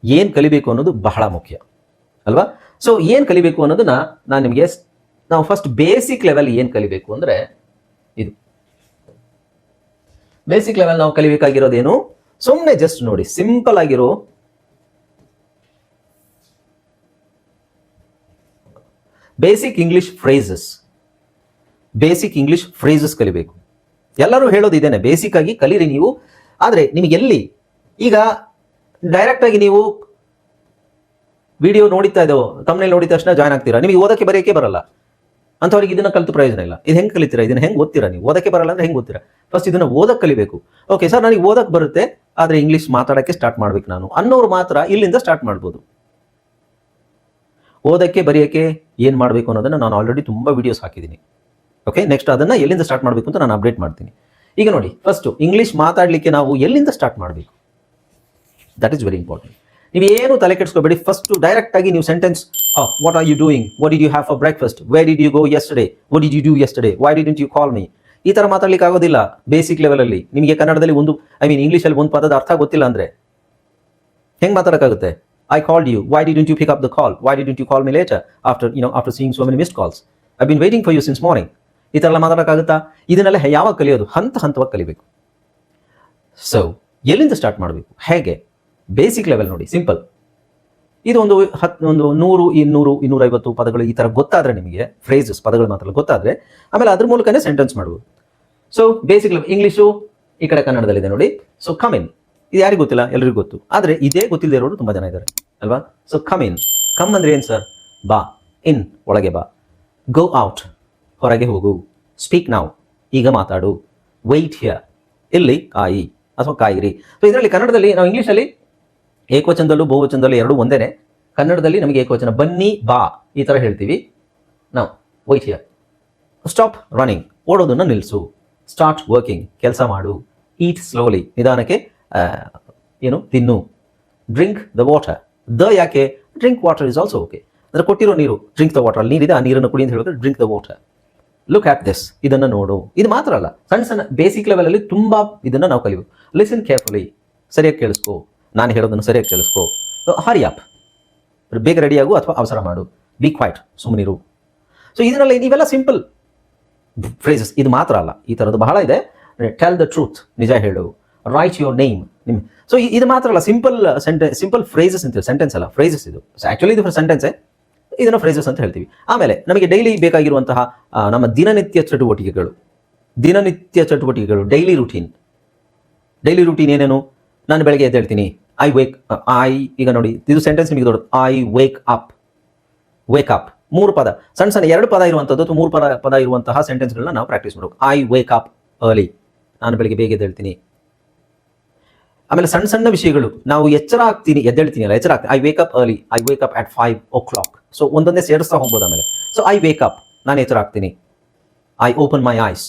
ಏನು ಕಲಿಬೇಕು ಅನ್ನೋದು ಬಹಳ ಮುಖ್ಯ ಅಲ್ವಾ. ಸೊ ಏನು ಕಲಿಬೇಕು ಅನ್ನೋದನ್ನ ನಾನು ನಿಮಗೆ, ನಾವು ಫಸ್ಟ್ ಬೇಸಿಕ್ ಲೆವೆಲ್ ಏನು ಕಲಿಬೇಕು ಅಂದ್ರೆ ಇದು ಬೇಸಿಕ್ ಲೆವೆಲ್. ನಾವು ಕಲಿಬೇಕಾಗಿರೋದೇನು, ಸುಮ್ಮನೆ ಜಸ್ಟ್ ನೋಡಿ, ಸಿಂಪಲ್ ಆಗಿರೋ ಬೇಸಿಕ್ ಇಂಗ್ಲಿಷ್ ಫ್ರೇಸಸ್ ಕಲಿಬೇಕು. ಎಲ್ಲರೂ ಹೇಳೋದು ಇದೇನೆ, ಬೇಸಿಕ್ ಆಗಿ ಕಲೀರಿ ನೀವು. ಆದರೆ ನಿಮಗೆ ಎಲ್ಲಿ, ಈಗ ಡೈರೆಕ್ಟ್ ಆಗಿ ನೀವು ವಿಡಿಯೋ ನೋಡಿತಾ ಇದ್ದೋ ತಮ್ಮನೇಲಿ ನೋಡಿದ ತಕ್ಷಣ ಜಾಯ್ನ್ ಆಗ್ತೀರಾ, ನಿಮಗೆ ಓದಕ್ಕೆ ಬರೆಯೋಕೆ ಬರಲ್ಲ ಅಂಥವ್ರಿಗೆ ಇದನ್ನ ಕಲಿತು ಪ್ರಯೋಜನ ಇಲ್ಲ. ಇದು ಹೆಂಗೆ ಕಲಿತೀರಾ, ಇದನ್ನ ಹೆಂಗೆ ಓದ್ತೀರಾ ನೀವು? ಓದಕ್ಕೆ ಬರಲ್ಲ ಅಂದ್ರೆ ಹೆಂಗೆ ಓದ್ತೀರಾ? ಫಸ್ಟ್ ಇದನ್ನ ಓದಕ್ಕೆ ಕಲಿಬೇಕು. ಓಕೆ ಸರ್, ನನಗೆ ಓದಕ್ಕೆ ಬರುತ್ತೆ ಆದರೆ ಇಂಗ್ಲಿಷ್ ಮಾತಾಡೋಕ್ಕೆ ಸ್ಟಾರ್ಟ್ ಮಾಡ್ಬೇಕು ನಾನು ಅನ್ನೋರು ಮಾತ್ರ ಇಲ್ಲಿಂದ ಸ್ಟಾರ್ಟ್ ಮಾಡ್ಬೋದು. ಓದಕ್ಕೆ ಬರೆಯೋಕ್ಕೆ ಏನು ಮಾಡಬೇಕು ಅನ್ನೋದನ್ನು ನಾನು ಆಲ್ರೆಡಿ ತುಂಬ ವಿಡಿಯೋಸ್ ಹಾಕಿದ್ದೀನಿ. ಓಕೆ, ನೆಕ್ಸ್ಟ್ ಅದನ್ನು ಎಲ್ಲಿಂದ ಸ್ಟಾರ್ಟ್ ಮಾಡಬೇಕು ಅಂತ ನಾನು ಅಪ್ಡೇಟ್ ಮಾಡ್ತೀನಿ. ಈಗ ನೋಡಿ, ಫಸ್ಟು ಇಂಗ್ಲಿಷ್ ಮಾತಾಡಲಿಕ್ಕೆ ನಾವು ಎಲ್ಲಿಂದ ಸ್ಟಾರ್ಟ್ ಮಾಡಬೇಕು, ದಟ್ ಈಸ್ ವೆರಿ ಇಂಪಾರ್ಟೆಂಟ್. ನೀವೇನು ತಲೆ ಕೆಡಿಸ್ಕೋಬೇಡಿ. ಫಸ್ಟ್ ಡೈರೆಕ್ಟ್ ಆಗಿ ನೀವು sentence, what are you doing, what did you have for breakfast, where did you go yesterday, what did you do yesterday, why didn't you call me, ಈ ಥರ ಮಾತಾಡ್ಲಿಕ್ಕೆ ಆಗೋದಿಲ್ಲ basic ಲೆವೆಲಲ್ಲಿ. ನಿಮಗೆ ಕನ್ನಡದಲ್ಲಿ ಇಂಗ್ಲೀಷಲ್ಲಿ ಒಂದು ಪದದ ಅರ್ಥ ಗೊತ್ತಿಲ್ಲ ಅಂದರೆ ಹೆಂಗೆ ಮಾತಾಡೋಕ್ಕಾಗುತ್ತೆ? I called you. Why didn't you pick up the call? Why didn't you call me later after seeing so many missed calls? I've been waiting for you since morning. ಈ ಥರ ಎಲ್ಲ ಮಾತಾಡೋಕ್ಕಾಗುತ್ತಾ? ಇದನ್ನೆಲ್ಲ ಯಾವಾಗ ಕಲಿಯೋದು? ಹಂತವಾಗಿ ಕಲಿಬೇಕು. ಸೊ ಎಲ್ಲಿಂದ ಸ್ಟಾರ್ಟ್ ಮಾಡಬೇಕು, ಹೇಗೆ? ಬೇಸಿಕ್ ಲೆವೆಲ್ ನೋಡಿ, ಸಿಂಪಲ್. ಇದು ಒಂದು 100, 200, 250 ಪದಗಳು ಈ ಥರ ಗೊತ್ತಾದರೆ ನಿಮಗೆ, ಫ್ರೇಸಸ್ ಪದಗಳು ಮಾತ್ರ ಗೊತ್ತಾದರೆ, ಆಮೇಲೆ ಅದ್ರ ಮೂಲಕನೇ ಸೆಂಟೆನ್ಸ್ ಮಾಡ್ಬೋದು. ಸೊ ಬೇಸಿಕ್ ಲೆವೆಲ್ ಇಂಗ್ಲೀಷು ಈ ಕಡೆ ಕನ್ನಡದಲ್ಲಿದೆ ನೋಡಿ. ಸೊ ಕಮ್ ಇನ್, ಇದು ಯಾರಿಗೂ ಗೊತ್ತಿಲ್ಲ, ಎಲ್ಲರಿಗೂ ಗೊತ್ತು. ಆದರೆ ಇದೇ ಗೊತ್ತಿಲ್ಲದೆ ಇರೋರು ತುಂಬ ಜನ ಇದ್ದಾರೆ ಅಲ್ವಾ. ಸೊ ಕಮ್ ಇನ್, ಕಮ್ ಅಂದ್ರೆ ಏನು ಸರ್? ಬಾ. ಇನ್, ಒಳಗೆ ಬಾ. ಗೋ ಔಟ್, ಹೊರಗೆ ಹೋಗು. ಸ್ಪೀಕ್ ನೌ, ಈಗ ಮಾತಾಡು. ವೆಯ್ಟ್ ಹಿಯರ್, ಇಲ್ಲಿ ಕಾಯಿ ಅಥವಾ ಕಾಯಿರಿ. ಸೊ ಇದರಲ್ಲಿ ಕನ್ನಡದಲ್ಲಿ ನಾವು ಇಂಗ್ಲೀಷಲ್ಲಿ ಏಕವಚನದಲ್ಲೂ ಬಹುವಚನದಲ್ಲೂ ಎರಡೂ ಒಂದೇನೆ. ಕನ್ನಡದಲ್ಲಿ ನಮಗೆ ಏಕವಚನ ಬನ್ನಿ, ಬಾ ಈ ಥರ ಹೇಳ್ತೀವಿ ನಾವು. ವೆಯ್ಟ್ ಹಿಯರ್, ಸ್ಟಾಪ್ ರನ್ನಿಂಗ್, ಓಡೋದನ್ನು ನಿಲ್ಲಿಸು. ಸ್ಟಾರ್ಟ್ ವರ್ಕಿಂಗ್, ಕೆಲಸ ಮಾಡು. ಈಟ್ ಸ್ಲೋಲಿ, ನಿಧಾನಕ್ಕೆ ತಿನ್ನು. ಡ್ರಿಂಕ್ ದ ವಾಟರ್, ಯಾಕೆ? Drink water is also okay. ಅಂದರೆ ಕೊಟ್ಟಿರೋ ನೀರು, ಡ್ರಿಂಕ್ ದ ವಾಟರ್, ಅಲ್ಲಿ ನೀರಿದೆ ಆ ನೀರನ್ನು ಕುಡಿ ಅಂತ ಹೇಳಿದ್ರೆ drink the water. Look at this, ಇದನ್ನು ನೋಡು. ಇದು ಮಾತ್ರ ಅಲ್ಲ, ಸಣ್ಣ ಬೇಸಿಕ್ ಲೆವೆಲಲ್ಲಿ ತುಂಬ ಇದನ್ನು ನಾವು ಕಲಿಬೇಕು. ಲಿಸನ್ ಕೇರ್ಫುಲಿ, ಸರಿಯಾಗಿ ಕೇಳಿಸ್ಕೋ, ನಾನು ಹೇಳೋದನ್ನು ಸರಿಯಾಗಿ ಕೇಳಿಸ್ಕೋ. ಹರಿ ಅಪ್, ಬೇಗ ರೆಡಿಯಾಗು ಅಥವಾ ಅವಸರ ಮಾಡು. ಬಿ ಕ್ವೈಟ್, ಸುಮ್ಮನಿರು. ಸೊ ಇದರಲ್ಲಿ ನೀವೆಲ್ಲ ಸಿಂಪಲ್ ಫ್ರೇಸಸ್. ಇದು ಮಾತ್ರ ಅಲ್ಲ, ಈ ಥರದ್ದು ಬಹಳ ಇದೆ. ಟೆಲ್ ದ ಟ್ರೂತ್, ನಿಜ ಹೇಳು. Write your name. ಸೊ ಇದು ಮಾತ್ರ ಅಲ್ಲ, ಸಿಂಪಲ್ ಫ್ರೇಸಸ್ ಅಂತೀವಿ, ಸೆಂಟೆನ್ಸ್ ಅಲ್ಲ, ಫ್ರೇಸಸ್ ಇದು. ಆ್ಯಕ್ಚುಲಿ ಇದು ಸೆಂಟೆನ್ಸೇ, ಇದನ್ನು ಫ್ರೇಸಸ್ ಅಂತ ಹೇಳ್ತೀವಿ. ಆಮೇಲೆ ನಮಗೆ ಡೈಲಿ ಬೇಕಾಗಿರುವಂತಹ ನಮ್ಮ ದಿನನಿತ್ಯ ಚಟುವಟಿಕೆಗಳು, ಡೈಲಿ ರೂಟೀನ್ ಏನೇನು? ನಾನು ಬೆಳಗ್ಗೆ ಎದ್ದೇಳ್ತೀನಿ, ಈಗ ನೋಡಿ ಇದು ಸೆಂಟೆನ್ಸ್ ನಿಮಗೆ ದೊಡ್ಡದು. I wake up. 3 ಪದ, ಸಣ್ಣ 2 ಪದ ಇರುವಂಥದ್ದು ಅಥವಾ 3 ಪದ ಇರುವಂತಹ ಸೆಂಟೆನ್ಸ್ಗಳನ್ನ ನಾವು ಪ್ರಾಕ್ಟೀಸ್ ಮಾಡಬೇಕು. ಐ ವೇಕ್ ಅಪ್ ಅರ್ಲಿ, ನಾನು ಬೆಳಗ್ಗೆ ಬೇಗ ಎದ್ದೇಳ್ತೀನಿ. ಆಮೇಲೆ ಸಣ್ಣ ವಿಷಯಗಳು, ನಾವು ಎದ್ದೇಳ್ತೀನಿ. I wake up early, I wake up at 5 o'clock. So ಒಂದೊಂದೇ ಸೇರಿಸ್ತಾ ಹೋಗ್ಬೋದು. ಆಮೇಲೆ ಸೊ ಐ ವೇಕ್ ಅಪ್, ನಾನು ಎಚ್ಚರ ಆಗ್ತೀನಿ. ಐ ಓಪನ್ ಮೈ ಐಸ್,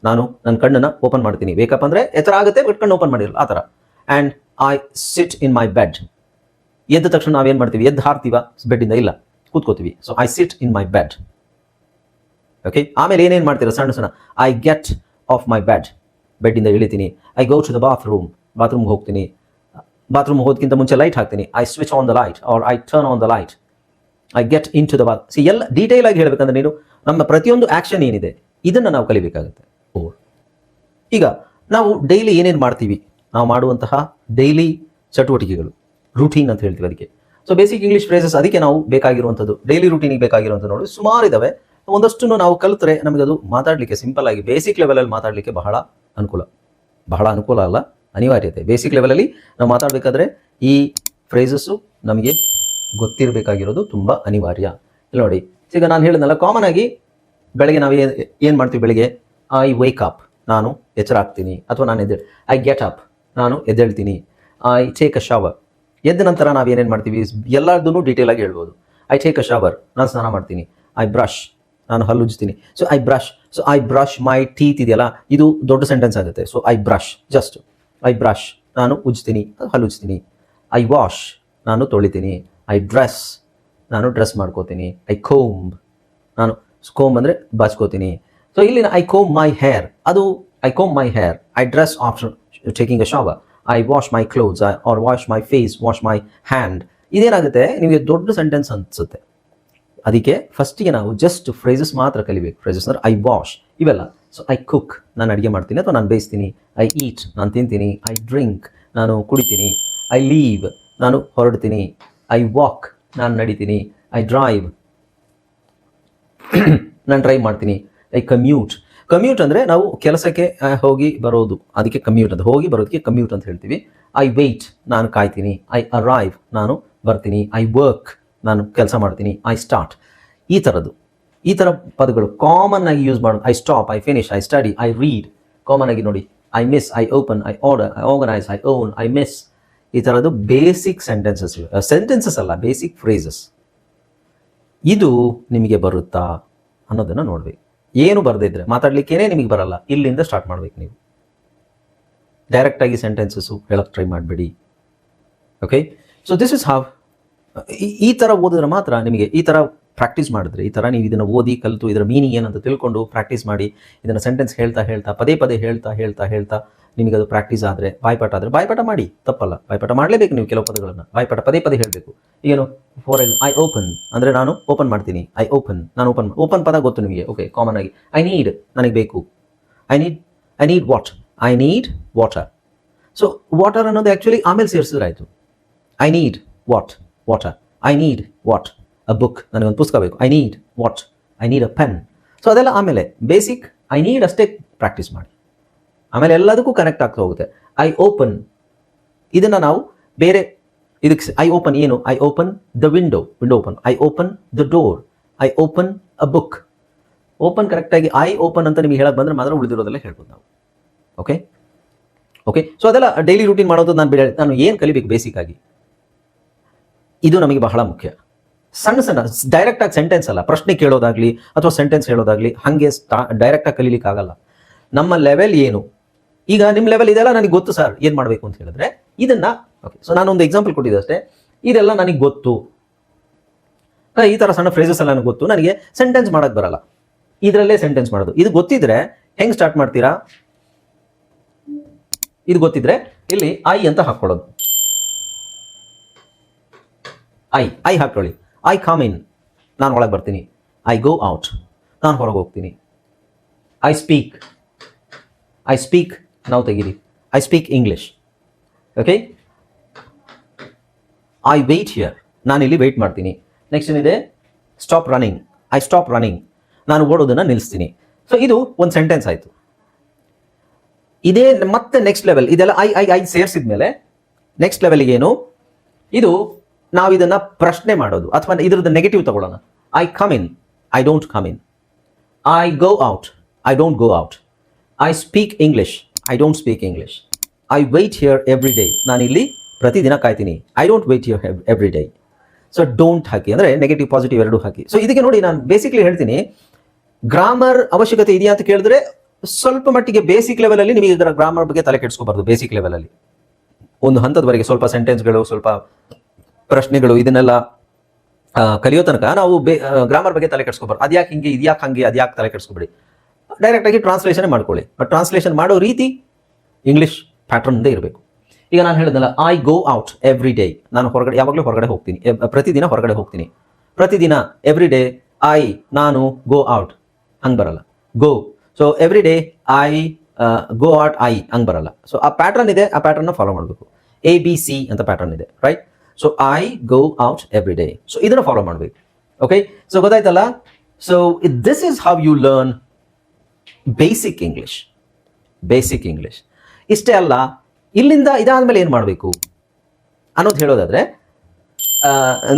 ನಾನು ನನ್ನ ಕಣ್ಣನ್ನು ಓಪನ್ ಮಾಡ್ತೀನಿ. ವೇಕಪ್ ಅಂದರೆ ಎಚ್ಚರ ಆಗುತ್ತೆ, ಬಟ್ ಕಣ್ಣು ಓಪನ್ ಮಾಡಿರಲ್ಲ ಆ ಥರ. And I sit in my bed, ಎದ್ದ ತಕ್ಷಣ ನಾವೇನು ಮಾಡ್ತೀವಿ? ಎದ್ದು ಹಾರ್ತೀವ ಬೆಡ್ಡಿಂದ? ಇಲ್ಲ, ಕೂತ್ಕೋತೀವಿ. So I sit in my bed. Okay. ಆಮೇಲೆ ಏನೇನು ಮಾಡ್ತೀರಾ ಸಣ್ಣ ಸಣ್ಣ, ಐ ಗೆಟ್ ಆಫ್ ಮೈ ಬೆಡ್ಡಿಂದ ಇಳಿತೀನಿ, ಐ ಗೋ ಟು ದ ಬಾತ್ರೂಮ್ಗೆ ಹೋಗ್ತೀನಿ, ಬಾತ್ರೂಮ್ ಹೋಗೋದಕ್ಕಿಂತ ಮುಂಚೆ ಲೈಟ್ ಹಾಕ್ತೀನಿ, I switch on the light or I turn on the light, I get into the bath. ಎಲ್ಲ ಡೀಟೇಲ್ ಆಗಿ ಹೇಳಬೇಕಂದ್ರೆ ನೀನು ನಮ್ಮ ಪ್ರತಿಯೊಂದು ಆಕ್ಷನ್ ಏನಿದೆ ಇದನ್ನು ನಾವು ಕಲಿಬೇಕಾಗುತ್ತೆ. ಈಗ ನಾವು ಡೈಲಿ ಏನೇನು ಮಾಡ್ತೀವಿ, ನಾವು ಮಾಡುವಂತಹ ಡೈಲಿ ಚಟುವಟಿಕೆಗಳು, ರೂಟೀನ್ ಅಂತ ಹೇಳ್ತೀವಿ ಅದಕ್ಕೆ. ಸೊ ಬೇಸಿಕ್ ಇಂಗ್ಲೀಷ್ ಫ್ರೇಸಸ್ ಅದಕ್ಕೆ ನಾವು ಬೇಕಾಗಿರುವಂಥದ್ದು, ಡೈಲಿ ರೂಟೀನಿಗೆ ಬೇಕಾಗಿರುವಂಥದ್ದು ನೋಡಿ ಸುಮಾರು ಇದಾವೆ. ಒಂದಷ್ಟು ನಾವು ಕಲಿತ್ರೆ ನಮಗೆ ಅದು ಮಾತಾಡಲಿಕ್ಕೆ ಸಿಂಪಲ್ ಆಗಿ ಬೇಸಿಕ್ ಲೆವೆಲಲ್ಲಿ ಮಾತಾಡಲಿಕ್ಕೆ ಬಹಳ ಅನುಕೂಲ ಅಲ್ಲ, ಅನಿವಾರ್ಯತೆ. ಬೇಸಿಕ್ ಲೆವೆಲಲ್ಲಿ ನಾವು ಮಾತಾಡಬೇಕಾದ್ರೆ ಈ ಫ್ರೇಸಸ್ಸು ನಮಗೆ ಗೊತ್ತಿರಬೇಕಾಗಿರೋದು ತುಂಬ ಅನಿವಾರ್ಯ. ಇಲ್ಲಿ ನೋಡಿ, ಈಗ ನಾನು ಹೇಳಿದ್ನಲ್ಲ, ಕಾಮನ್ ಆಗಿ ಬೆಳಗ್ಗೆ ನಾವು ಏನು ಮಾಡ್ತೀವಿ, ಬೆಳಗ್ಗೆ ಐ ವೇಕ್ ಅಪ್, ನಾನು ಎಚ್ಚರ ಆಗ್ತೀನಿ, ಅಥವಾ ನಾನು ಐ ಗೆಟ್ ಅಪ್, ನಾನು ಎದ್ದೇಳ್ತೀನಿ, ಐ ಟೇಕ್ ಅ ಶವರ್, ಎದ್ದ ನಂತರ ನಾವು ಏನೇನು ಮಾಡ್ತೀವಿ ಎಲ್ಲದನ್ನು ಡೀಟೇಲ್ ಆಗಿ ಹೇಳ್ಬೋದು. ಐ ಟೇಕ್ ಅ ಶವರ್, ನಾನು ಸ್ನಾನ ಮಾಡ್ತೀನಿ, ಐ ಬ್ರಷ್, ನಾನು ಹಲ್ಲುಜ್ತೀನಿ, so I brush my teeth ಇದೆಯಲ್ಲ, ಇದು ದೊಡ್ಡ ಸೆಂಟೆನ್ಸ್ ಆಗುತ್ತೆ. So I brush, just I brush, ನಾನು ಉಜ್ತೀನಿ, ಹಲ್ಲುಜ್ತೀನಿ, ಐ ವಾಶ್, ನಾನು ತೊಳಿತೀನಿ, ಐ ಡ್ರೆಸ್, ನಾನು ಡ್ರೆಸ್ ಮಾಡ್ಕೋತೀನಿ, ಐ ಕೋಂಬ್, ನಾನು ಕೋಂಬ್ ಅಂದರೆ ಬಾಚ್ಕೋತೀನಿ. ಸೊ ಇಲ್ಲಿ ಐ ಕೋಂಬ್ ಮೈ ಹೇರ್, ಅದು I comb my hair, I dress after taking a shower, I wash my clothes or wash my face, wash my hand. ಇದೇನಾಗುತ್ತೆ, ನಿಮಗೆ ದೊಡ್ಡ ಸೆಂಟೆನ್ಸ್ ಅನಿಸುತ್ತೆ. ಅದಕ್ಕೆ ಫಸ್ಟಿಗೆ ನಾವು ಜಸ್ಟ್ ಫ್ರೇಸಸ್ ಮಾತ್ರ ಕಲಿಬೇಕು. ಫ್ರೇಸಸ್ ಅಂದರೆ ಐ ವಾಶ್ ಇವೆಲ್ಲ. ಸೊ ಐ ಕುಕ್, ನಾನು ಅಡುಗೆ ಮಾಡ್ತೀನಿ ಅಥವಾ ನಾನು ಬೇಯಿಸ್ತೀನಿ, ಐ ಈಟ್, ನಾನು ತಿಂತೀನಿ, ಐ ಡ್ರಿಂಕ್, ನಾನು ಕುಡಿತೀನಿ, ಐ ಲೀವ್, ನಾನು ಹೊರಡ್ತೀನಿ, ಐ ವಾಕ್, ನಾನು ನಡಿತೀನಿ, ಐ ಡ್ರೈವ್, ನಾನು ಡ್ರೈವ್ ಮಾಡ್ತೀನಿ, ಐ ಕಮ್ಯೂಟ್ ಅಂದರೆ ನಾವು ಕೆಲಸಕ್ಕೆ ಹೋಗಿ ಬರೋದು, ಅದಕ್ಕೆ ಕಮ್ಯೂಟ್ ಅಂತ, ಹೋಗಿ ಬರೋದಕ್ಕೆ ಕಮ್ಯೂಟ್ ಅಂತ ಹೇಳ್ತೀವಿ. ಐ ವೆಯ್ಟ್, ನಾನು ಕಾಯ್ತೀನಿ, ಐ ಅರೈವ್, ನಾನು ಬರ್ತೀನಿ, ಐ ವರ್ಕ್, ನಾನು ಕೆಲಸ ಮಾಡ್ತೀನಿ, ಐ ಸ್ಟಾರ್ಟ್. ಈ ಥರ ಪದಗಳು ಕಾಮನ್ ಆಗಿ ಯೂಸ್ ಮಾಡೋದು. I stop, I finish, I study, I read. Common ಆಗಿ ನೋಡಿ, I miss, I open, I order, I organise, I own, I miss. ಈ ಥರದ್ದು ಬೇಸಿಕ್ ಸೆಂಟೆನ್ಸಸ್ ಅಲ್ಲ, ಬೇಸಿಕ್ ಫ್ರೇಸಸ್. ಇದು ನಿಮಗೆ ಬರುತ್ತಾ ಅನ್ನೋದನ್ನು ನೋಡ್ಬೇಕು. ಏನು ಬರದಿದ್ರೆ, ಮಾತಾಡ್ಲಿಕ್ಕೇನೆ ನಿಮಗೆ ಬರಲ್ಲ, ಇಲ್ಲಿಂದ ಸ್ಟಾರ್ಟ್ ಮಾಡ್ಬೇಕು. ನೀವು ಡೈರೆಕ್ಟಾಗಿ ಸೆಂಟೆನ್ಸಸ್ಸು ಹೇಳಕ್ಕೆ ಟ್ರೈ ಮಾಡಬೇಡಿ. ಓಕೆ. ಸೊ ದಿಸ್ ಇಸ್ ಹಾವ್. ಈ ಥರ ಓದಿದ್ರೆ ಮಾತ್ರ ನಿಮಗೆ, ಈ ಥರ ಪ್ರಾಕ್ಟೀಸ್ ಮಾಡಿದ್ರೆ, ಈ ಥರ ನೀವು ಇದನ್ನು ಓದಿ ಕಲಿತು ಇದರ ಮೀನಿಂಗ್ ಏನಂತ ತಿಳ್ಕೊಂಡು ಪ್ರಾಕ್ಟೀಸ್ ಮಾಡಿ, ಇದನ್ನು ಸೆಂಟೆನ್ಸ್ ಹೇಳ್ತಾ ಪದೇ ಹೇಳ್ತಾ ನಿಮಗೆ ಅದು ಪ್ರಾಕ್ಟೀಸ್ ಆದರೆ, ಬಾಯ್ಪಾಠ ಮಾಡಿ, ತಪ್ಪಲ್ಲ. ಬಾಯ್ಪಾಠ ಮಾಡಲೇಬೇಕು ನೀವು ಕೆಲವು ಪದಗಳನ್ನು, ಬಾಯ್ಪಾಠ ಪದೇ ಹೇಳಬೇಕು. ಏನು, ಫಾರ್ ಐ ಓಪನ್ ಅಂದರೆ ನಾನು ಓಪನ್ ಮಾಡ್ತೀನಿ, ಐ ಓಪನ್, ನಾನು ಓಪನ್ ಪದ ಗೊತ್ತು ನಿಮಗೆ. ಓಕೆ. ಕಾಮನ್ ಆಗಿ ಐ ನೀಡ್, ನನಗೆ ಬೇಕು, I need what, I need water. So water ಅನ್ನೋದು ಆ್ಯಕ್ಚುಲಿ ಆಮೇಲೆ ಸೇರಿಸಿದ್ರೆ ಆಯಿತು. I need water, I need what, a book, ನನಗೊಂದು ಪುಸ್ತಕ ಬೇಕು, I need what, I need a pen. So ಅದೆಲ್ಲ ಆಮೇಲೆ. ಬೇಸಿಕ್ ಐ ನೀಡ್ ಅಷ್ಟೇ ಪ್ರಾಕ್ಟೀಸ್ ಮಾಡಿ, ಆಮೇಲೆ ಎಲ್ಲದಕ್ಕೂ ಕನೆಕ್ಟ್ ಆಗ್ತಾ ಹೋಗುತ್ತೆ. ಐ ಓಪನ್, ಇದನ್ನು ನಾವು ಬೇರೆ ಇದಕ್ಕೆ, ಐ ಓಪನ್ ಏನು, I open the window open, I open the door, I open a book. Open ಕರೆಕ್ಟಾಗಿ ಐ ಓಪನ್ ಅಂತ ನಿಮಗೆ ಹೇಳಕ್ಕೆ ಬಂದರೆ ಮಾತ್ರ ಉಳಿದಿರೋದೆಲ್ಲ ಹೇಳ್ಬೋದು ನಾವು. ಓಕೆ. ಸೊ ಅದೆಲ್ಲ ಡೈಲಿ ರೂಟೀನ್ ಮಾಡೋದು. ನಾನು ಏನು ಕಲಿಬೇಕು ಬೇಸಿಕ್ ಆಗಿ, ಇದು ನಮಗೆ ಬಹಳ ಮುಖ್ಯ. ಸಣ್ಣ ಡೈರೆಕ್ಟಾಗಿ ಸೆಂಟೆನ್ಸ್ ಅಲ್ಲ, ಪ್ರಶ್ನೆ ಕೇಳೋದಾಗ್ಲಿ ಅಥವಾ ಸೆಂಟೆನ್ಸ್ ಹೇಳೋದಾಗ್ಲಿ ಹಾಗೆ ಡೈರೆಕ್ಟಾಗಿ ಕಲೀಲಿಕ್ಕಾಗಲ್ಲ. ನಮ್ಮ ಲೆವೆಲ್ ಏನು, ಈಗ ನಿಮ್ಮ ಲೆವೆಲ್ ಇದೆಲ್ಲ ನನಗೆ ಗೊತ್ತು ಸರ್, ಏನು ಮಾಡಬೇಕು ಅಂತ ಹೇಳಿದ್ರೆ ಇದನ್ನು. ಓಕೆ. ಸೊ ನಾನೊಂದು ಎಕ್ಸಾಂಪಲ್ ಕೊಟ್ಟಿದ್ದೆ ಅಷ್ಟೇ, ಇದೆಲ್ಲ ನನಗೆ ಗೊತ್ತು, ಈ ಥರ ಸಣ್ಣ ಫ್ರೇಸಸ್ ಎಲ್ಲ ನನಗೆ ಗೊತ್ತು, ನನಗೆ ಸೆಂಟೆನ್ಸ್ ಮಾಡೋಕ್ಕೆ ಬರಲ್ಲ, ಇದರಲ್ಲೇ ಸೆಂಟೆನ್ಸ್ ಮಾಡೋದು. ಇದು ಗೊತ್ತಿದ್ರೆ ಹೆಂಗೆ ಸ್ಟಾರ್ಟ್ ಮಾಡ್ತೀರಾ, ಇದು ಗೊತ್ತಿದ್ರೆ ಇಲ್ಲಿ ಐ ಅಂತ ಹಾಕ್ಕೊಳ್ಳೋದು. ಐ ಹಾಕೊಳ್ಳಿ. ಐ ಕಮ್ ಇನ್, ನಾನು ಒಳಗೆ ಬರ್ತೀನಿ. ಐ ಗೋ ಔಟ್, ನಾನು ಹೊರಗೆ ಹೋಗ್ತೀನಿ. ಐ ಸ್ಪೀಕ್, ನಾವು ತೆಗೀರಿ, I speak English. Okay. I wait here, ನಾನು ಇಲ್ಲಿ ವೆಯ್ಟ್ ಮಾಡ್ತೀನಿ. ನೆಕ್ಸ್ಟ್ ಏನಿದೆ, stop running, I stop running, ನಾನು ಓಡೋದನ್ನು ನಿಲ್ಲಿಸ್ತೀನಿ. ಸೊ ಇದು ಒಂದು ಸೆಂಟೆನ್ಸ್ ಆಯಿತು. ಇದೇ ಮತ್ತೆ ನೆಕ್ಸ್ಟ್ ಲೆವೆಲ್, ಇದೆಲ್ಲ ಐ ಸೇರಿಸಿದ ಮೇಲೆ ನೆಕ್ಸ್ಟ್ ಲೆವೆಲ್ಗೆ ಏನು, ಇದು ನಾವು ಇದನ್ನು ಪ್ರಶ್ನೆ ಮಾಡೋದು, ಅಥವಾ ಇದ್ರದ್ದು ನೆಗೆಟಿವ್ ತಗೊಳ್ಳೋಣ. I come in, I don't come in. I go out, I don't go out. I speak English, I don't speak English. I wait here every day, ನಾನು ಇಲ್ಲಿ ಪ್ರತಿದಿನ ಕಾಯ್ತೀನಿ. I don't wait here every day. So don't ಹಾಕಿ, ಅಂದರೆ negative positive ಎರಡೂ ಹಾಕಿ. So ಇದಕ್ಕೆ ನೋಡಿ, ನಾನು ಬೇಸಿಕ್ಲಿ ಹೇಳ್ತೀನಿ, ಗ್ರಾಮರ್ ಅವಶ್ಯಕತೆ ಇದೆಯಾ ಅಂತ ಕೇಳಿದ್ರೆ ಸ್ವಲ್ಪ ಮಟ್ಟಿಗೆ ಬೇಸಿಕ್ ಲೆವೆಲಲ್ಲಿ ನಿಮಗೆ ಇದರ ಗ್ರಾಮರ್ ಬಗ್ಗೆ ತಲೆ ಕೆಡಿಸ್ಕೋಬಾರ್ದು. ಬೇಸಿಕ್ ಲೆವೆಲಲ್ಲಿ ಒಂದು ಹಂತದವರೆಗೆ ಸ್ವಲ್ಪ ಸೆಂಟೆನ್ಸ್ಗಳು, ಸ್ವಲ್ಪ ಪ್ರಶ್ನೆಗಳು, ಇದನ್ನೆಲ್ಲ ಕಲಿಯೋ ತನಕ ನಾವು ಗ್ರಾಮರ್ ಬಗ್ಗೆ ತಲೆ ಕೆಡಿಸ್ಕೊಬಾರ್ದು. ಅದ್ಯಾಕೆ ಹಿಂಗೆ, ಇದ್ಯಾಕೆ ಹಂಗೆ, ಅದ್ಯಾಕೆ ತಲೆ ಕೆಡಿಸ್ಕೊಬೇಡಿ. ಡೈರೆಕ್ಟಾಗಿ ಟ್ರಾನ್ಸ್ಲೇಷನ್ ಮಾಡ್ಕೊಳ್ಳಿ. ಬಟ್ ಟ್ರಾನ್ಸ್ಲೇಷನ್ ಮಾಡೋ ರೀತಿ ಇಂಗ್ಲೀಷ್ ಪ್ಯಾಟ್ರನ್ದೇ ಇರಬೇಕು. ಈಗ ನಾನು ಹೇಳಿದ್ನಲ್ಲ, I go out every day. ನಾನು ಹೊರಗಡೆ ಯಾವಾಗಲೂ ಹೊರಗಡೆ ಹೋಗ್ತೀನಿ, ಪ್ರತಿದಿನ ಹೊರಗಡೆ ಹೋಗ್ತೀನಿ. ಪ್ರತಿದಿನ ಎವ್ರಿ ಡೇ ನಾನು ಗೋ ಔಟ್ ಹಂಗೆ ಬರಲ್ಲ. Go, so every day go out ಹಂಗೆ ಬರಲ್ಲ. ಸೊ ಆ ಪ್ಯಾಟ್ರನ್ ಇದೆ, ಆ ಪ್ಯಾಟ್ರನ್ನ ಫಾಲೋ ಮಾಡಬೇಕು. ABC ಅಂತ ಪ್ಯಾಟ್ರನ್ ಇದೆ, right? So I go out every day. So ಇದನ್ನು ಫಾಲೋ ಮಾಡಬೇಕು. ಓಕೆ, ಸೊ ಗೊತ್ತಾಯ್ತಲ್ಲ? So this is how you learn basic English. Basic English ಇಷ್ಟೇ ಅಲ್ಲ, ಇಲ್ಲಿಂದ ಇದಾದ್ಮೇಲೆ ಏನು ಮಾಡಬೇಕು ಅನ್ನೋದು ಹೇಳೋದಾದ್ರೆ,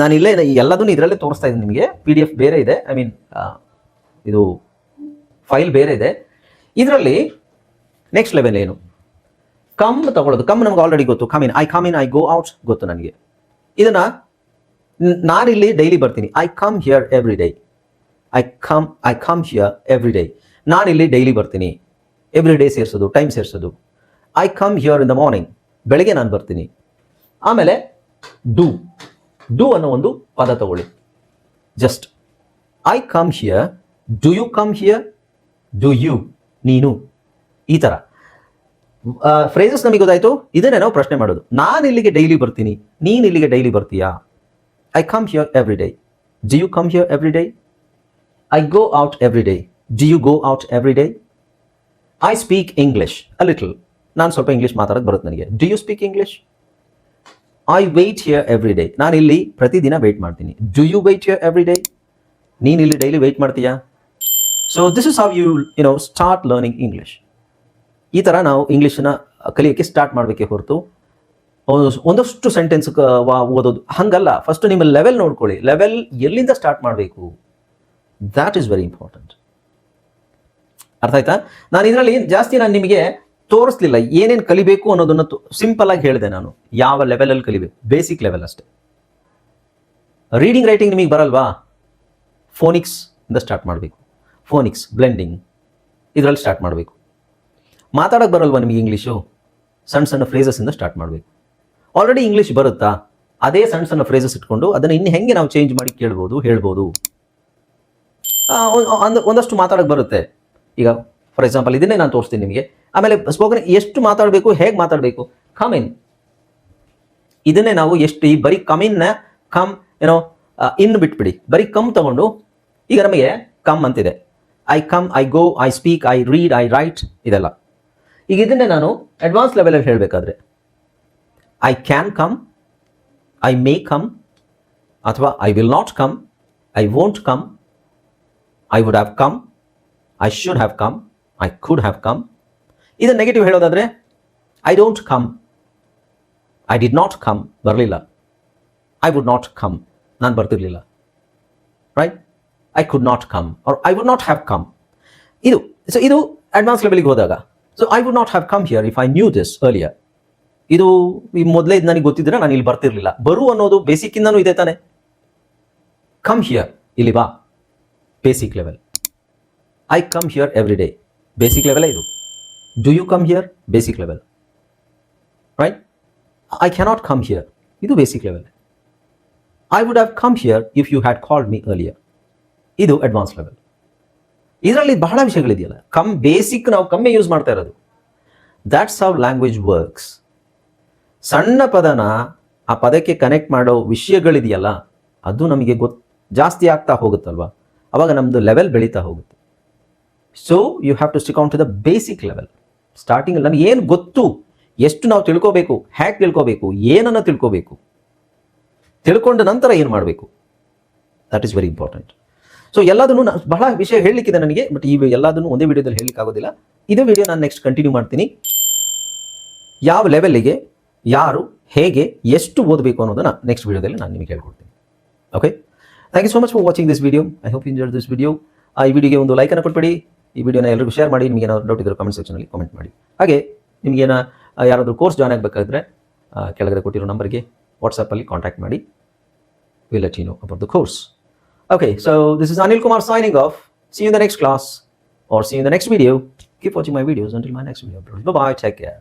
ನಾನು ಇಲ್ಲೇ ಎಲ್ಲದನ್ನು ಇದರಲ್ಲೇ ತೋರಿಸ್ತಾ ಇದ್ದೀನಿ ನಿಮಗೆ. PDF ಬೇರೆ ಇದೆ, ಐ ಮೀನ್ ಇದು ಫೈಲ್ ಬೇರೆ ಇದೆ. ಇದರಲ್ಲಿ ನೆಕ್ಸ್ಟ್ ಲೆವೆಲ್ ಏನು, ಕಮ್ ತಗೊಳ್ಳೋದು. ಕಮ್ ನಮ್ಗೆ ಆಲ್ರೆಡಿ ಗೊತ್ತು. Come in, I go out ಗೊತ್ತು ನನಗೆ. ಇದನ್ನ ನಾನಿಲ್ಲಿ ಡೈಲಿ ಬರ್ತೀನಿ. I come here every day. I come here every day. ನಾನಿಲ್ಲಿ ಡೈಲಿ ಬರ್ತೀನಿ. ಎವ್ರಿ ಡೇ ಸೇರಿಸೋದು, ಟೈಮ್ ಸೇರಿಸೋದು. I come here in the morning. ಬೆಳಗ್ಗೆ ನಾನು ಬರ್ತೀನಿ. ಆಮೇಲೆ ಡೂ ಅನ್ನೋ ಒಂದು ಪದ ತಗೊಳ್ಳಿ. Just I come here, do you come here, do you, ನೀನು, ಈ ಥರ ಫ್ರೇಸಸ್ ನಮಗೆ ಗೊತ್ತಾಯ್ತು. ಇದನ್ನೇ ನಾವು ಪ್ರಶ್ನೆ ಮಾಡೋದು. ನಾನು ಇಲ್ಲಿಗೆ ಡೈಲಿ ಬರ್ತೀನಿ, ನೀನು ಇಲ್ಲಿಗೆ ಡೈಲಿ ಬರ್ತೀಯಾ? I come here every day. Do you come here every day? I go out every day. Do you go out every day? I speak English a little. ನಾನು ಸ್ವಲ್ಪ ಇಂಗ್ಲೀಷ್ ಮಾತಾಡೋದು ಬರುತ್ತೆ ನನಗೆ. Do you speak English? I wait here every day. ನಾನು ಇಲ್ಲಿ ಪ್ರತಿದಿನ wait ಮಾಡ್ತೀನಿ. Do you wait here every day? ನೀನು ಇಲ್ಲಿ ಡೈಲಿ ವೆಯ್ಟ್ ಮಾಡ್ತೀಯಾ? So this is how you start learning English. ಈ ಥರ ನಾವು ಇಂಗ್ಲೀಷನ್ನ ಕಲಿಯೋಕ್ಕೆ ಸ್ಟಾರ್ಟ್ ಮಾಡಬೇಕೇ ಹೊರತು ಒಂದಷ್ಟು ಸೆಂಟೆನ್ಸ್ ಓದೋದು ಹಂಗಲ್ಲ. ಫಸ್ಟ್ ನಿಮ್ಮ ಲೆವೆಲ್ ನೋಡ್ಕೊಳ್ಳಿ. ಲೆವೆಲ್ ಎಲ್ಲಿಂದ ಸ್ಟಾರ್ಟ್ ಮಾಡಬೇಕು, ದ್ಯಾಟ್ ಈಸ್ ವೆರಿ ಇಂಪಾರ್ಟೆಂಟ್. ಅರ್ಥ ಆಯ್ತಾ? ನಾನು ಇದರಲ್ಲಿ ಜಾಸ್ತಿ ನಾನು ನಿಮಗೆ ತೋರಿಸ್ಲಿಲ್ಲ ಏನೇನು ಕಲಿಬೇಕು ಅನ್ನೋದನ್ನು. ಸಿಂಪಲ್ ಆಗಿ ಹೇಳಿದೆ ನಾನು ಯಾವ ಲೆವೆಲಲ್ಲಿ ಕಲಿಬೇಕು. ಬೇಸಿಕ್ ಲೆವೆಲ್ ಅಷ್ಟೇ. ರೀಡಿಂಗ್ ರೈಟಿಂಗ್ ನಿಮಗೆ ಬರಲ್ವಾ? ಫೋನಿಕ್ಸ್ ಇಂದ ಸ್ಟಾರ್ಟ್ ಮಾಡಬೇಕು. ಫೋನಿಕ್ಸ್, ಬ್ಲೆಂಡಿಂಗ್ ಇದರಲ್ಲಿ ಸ್ಟಾರ್ಟ್ ಮಾಡಬೇಕು. ಮಾತಾಡೋಕ್ಕೆ ಬರಲ್ವಾ ನಿಮಗೆ ಇಂಗ್ಲೀಷು? ಸಣ್ಣ ಸಣ್ಣ ಫ್ರೇಸಸ್ಸಿಂದ ಸ್ಟಾರ್ಟ್ ಮಾಡಬೇಕು. ಆಲ್ರೆಡಿ ಇಂಗ್ಲೀಷ್ ಬರುತ್ತಾ? ಅದೇ ಸಣ್ಣ ಸಣ್ಣ ಫ್ರೇಸಸ್ ಇಟ್ಕೊಂಡು ಅದನ್ನು ಇನ್ನು ಹೆಂಗೆ ನಾವು ಚೇಂಜ್ ಮಾಡಿ ಕೇಳ್ಬೋದು, ಹೇಳ್ಬೋದು. ಒಂದಷ್ಟು ಮಾತಾಡೋಕ್ಕೆ ಬರುತ್ತೆ. ಈಗ ಫಾರ್ ಎಕ್ಸಾಂಪಲ್ ಇದನ್ನೇ ನಾನು ತೋರಿಸ್ತೀನಿ ನಿಮಗೆ. ಆಮೇಲೆ ಸ್ಪೋಕನ್ ಎಷ್ಟು ಮಾತಾಡಬೇಕು, ಹೇಗೆ ಮಾತಾಡಬೇಕು. ಕಮ್ ಇನ್, ಇದನ್ನೇ ನಾವು ಎಷ್ಟು ಈ ಬರೀ ಕಮಿನ್ನ ಇನ್ ಬಿಟ್ಬಿಡಿ. ಬರೀ ಕಮ್ ತಗೊಂಡು ಈಗ ನಮಗೆ ಕಮ್ ಅಂತಿದೆ. I come, I go, I speak, I read, I write, ಇದೆಲ್ಲ. ಈಗ ಇದನ್ನೇ ನಾನು ಅಡ್ವಾನ್ಸ್ ಲೆವೆಲಲ್ಲಿ ಹೇಳಬೇಕಾದ್ರೆ I can come, I may come, ಅಥವಾ I will not come, I won't come, I would have come, I should have come, I could have come. ಇದನ್ನು negative ಹೇಳೋದಾದ್ರೆ I don't come, I did not come, ಬರಲಿಲ್ಲ. I would not come, ನಾನು ಬರ್ತಿರ್ಲಿಲ್ಲ. Right? I could not come R I would not have come. ಇದು advance ಲೆವೆಲ್ಗೆ ಹೋದಾಗ. So I would not have come here if I knew this earlier. ಇದು ಈ ಮೊದಲೇ ಇದು ನನಗೆ ಗೊತ್ತಿದ್ರೆ ನಾನು ಇಲ್ಲಿ ಬರ್ತಿರ್ಲಿಲ್ಲ. ಬರು ಅನ್ನೋದು ಬೇಸಿಕ್ಕಿಂದನೂ ಇದೆ ತಾನೆ. ಕಮ್ ಹಿಯರ್, ಇಲ್ಲಿ ಬಾ, basic level. I come here every day, basic ಲೆವೆಲೇ ಇದು. Do you come here, basic level. Right? I cannot come here, ಇದು basic level. I would have come here if you had called me earlier, ಇದು advance level. ಇದರಲ್ಲಿ ಬಹಳ ವಿಷಯಗಳಿದೆಯಲ್ಲ. Basic ನಾವು ಕಮ್ಮಿ use ಮಾಡ್ತಾ ಇರೋದು. That's how language works. ಸಣ್ಣ ಪದನ ಆ ಪದಕ್ಕೆ ಕನೆಕ್ಟ್ ಮಾಡೋ ವಿಷಯಗಳಿದೆಯಲ್ಲ, ಅದು ನಮಗೆ ಜಾಸ್ತಿ ಆಗ್ತಾ ಹೋಗುತ್ತಲ್ವ, ಅವಾಗ ನಮ್ಮದು ಲೆವೆಲ್ ಬೆಳೀತಾ ಹೋಗುತ್ತೆ. So you have to stick on to the basic level. ಸ್ಟಾರ್ಟಿಂಗಲ್ಲಿ ನಮ್ಗೆ ಏನು ಗೊತ್ತು, ಎಷ್ಟು ನಾವು ತಿಳ್ಕೋಬೇಕು, ಹೇಗೆ ತಿಳ್ಕೋಬೇಕು, ಏನನ್ನು ತಿಳ್ಕೋಬೇಕು, ತಿಳ್ಕೊಂಡ ನಂತರ ಏನು ಮಾಡಬೇಕು, that is very important. So ಎಲ್ಲದನ್ನು ಬಹಳ ವಿಷಯ ಹೇಳಲಿಕ್ಕಿದೆ ನನಗೆ, ಬಟ್ ಈ ಎಲ್ಲದನ್ನು ಒಂದೇ ವಿಡಿಯೋದಲ್ಲಿ ಹೇಳಲಿಕ್ಕೆ ಆಗೋದಿಲ್ಲ. ಇದೇ ವಿಡಿಯೋ ನಾನು ನೆಕ್ಸ್ಟ್ ಕಂಟಿನ್ಯೂ ಮಾಡ್ತೀನಿ. ಯಾವ ಲೆವೆಲ್ಲಿಗೆ ಯಾರು ಹೇಗೆ ಎಷ್ಟು ಓದಬೇಕು ಅನ್ನೋದನ್ನು ನೆಕ್ಸ್ಟ್ ವಿಡಿಯೋದಲ್ಲಿ ನಾನು ನಿಮಗೆ ಹೇಳ್ಕೊಡ್ತೀನಿ. Okay, thank you so much for watching this video. I hope you enjoyed this video. ಈ ವಿಡಿಯೋಗೆ ಒಂದು ಲೈಕನ್ನು ಕೊಟ್ಬಿಡಿ. ಈ ವಿಡಿಯೋನ ಎಲ್ಲರಿಗೂ ಶೇರ್ ಮಾಡಿ. ನಿಮಗೆ ಏನಾದ್ರು ಡೌಟ್ ಇದ್ದರೆ ಕಮೆಂಟ್ ಸೆಕ್ಷನಲ್ಲಿ ಕಾಮೆಂಟ್ ಮಾಡಿ. ಹಾಗೆ ನಿಮಗೇನ ಯಾರಾದರೂ ಕೋರ್ಸ್ ಜಾಯ್ನ್ ಆಗಬೇಕಾದ್ರೆ ಕೆಳಗಡೆ ಕೊಟ್ಟಿರೋ ನಂಬರ್ಗೆ ವಾಟ್ಸಪ್ಪಲ್ಲಿ ಕಾಂಟ್ಯಾಕ್ಟ್ ಮಾಡಿ. Will let you know about the course. Okay, so this is Anil Kumar signing off. See you in the next class or see you in the next video. Keep watching my videos until my next video. Bye-bye. Take care.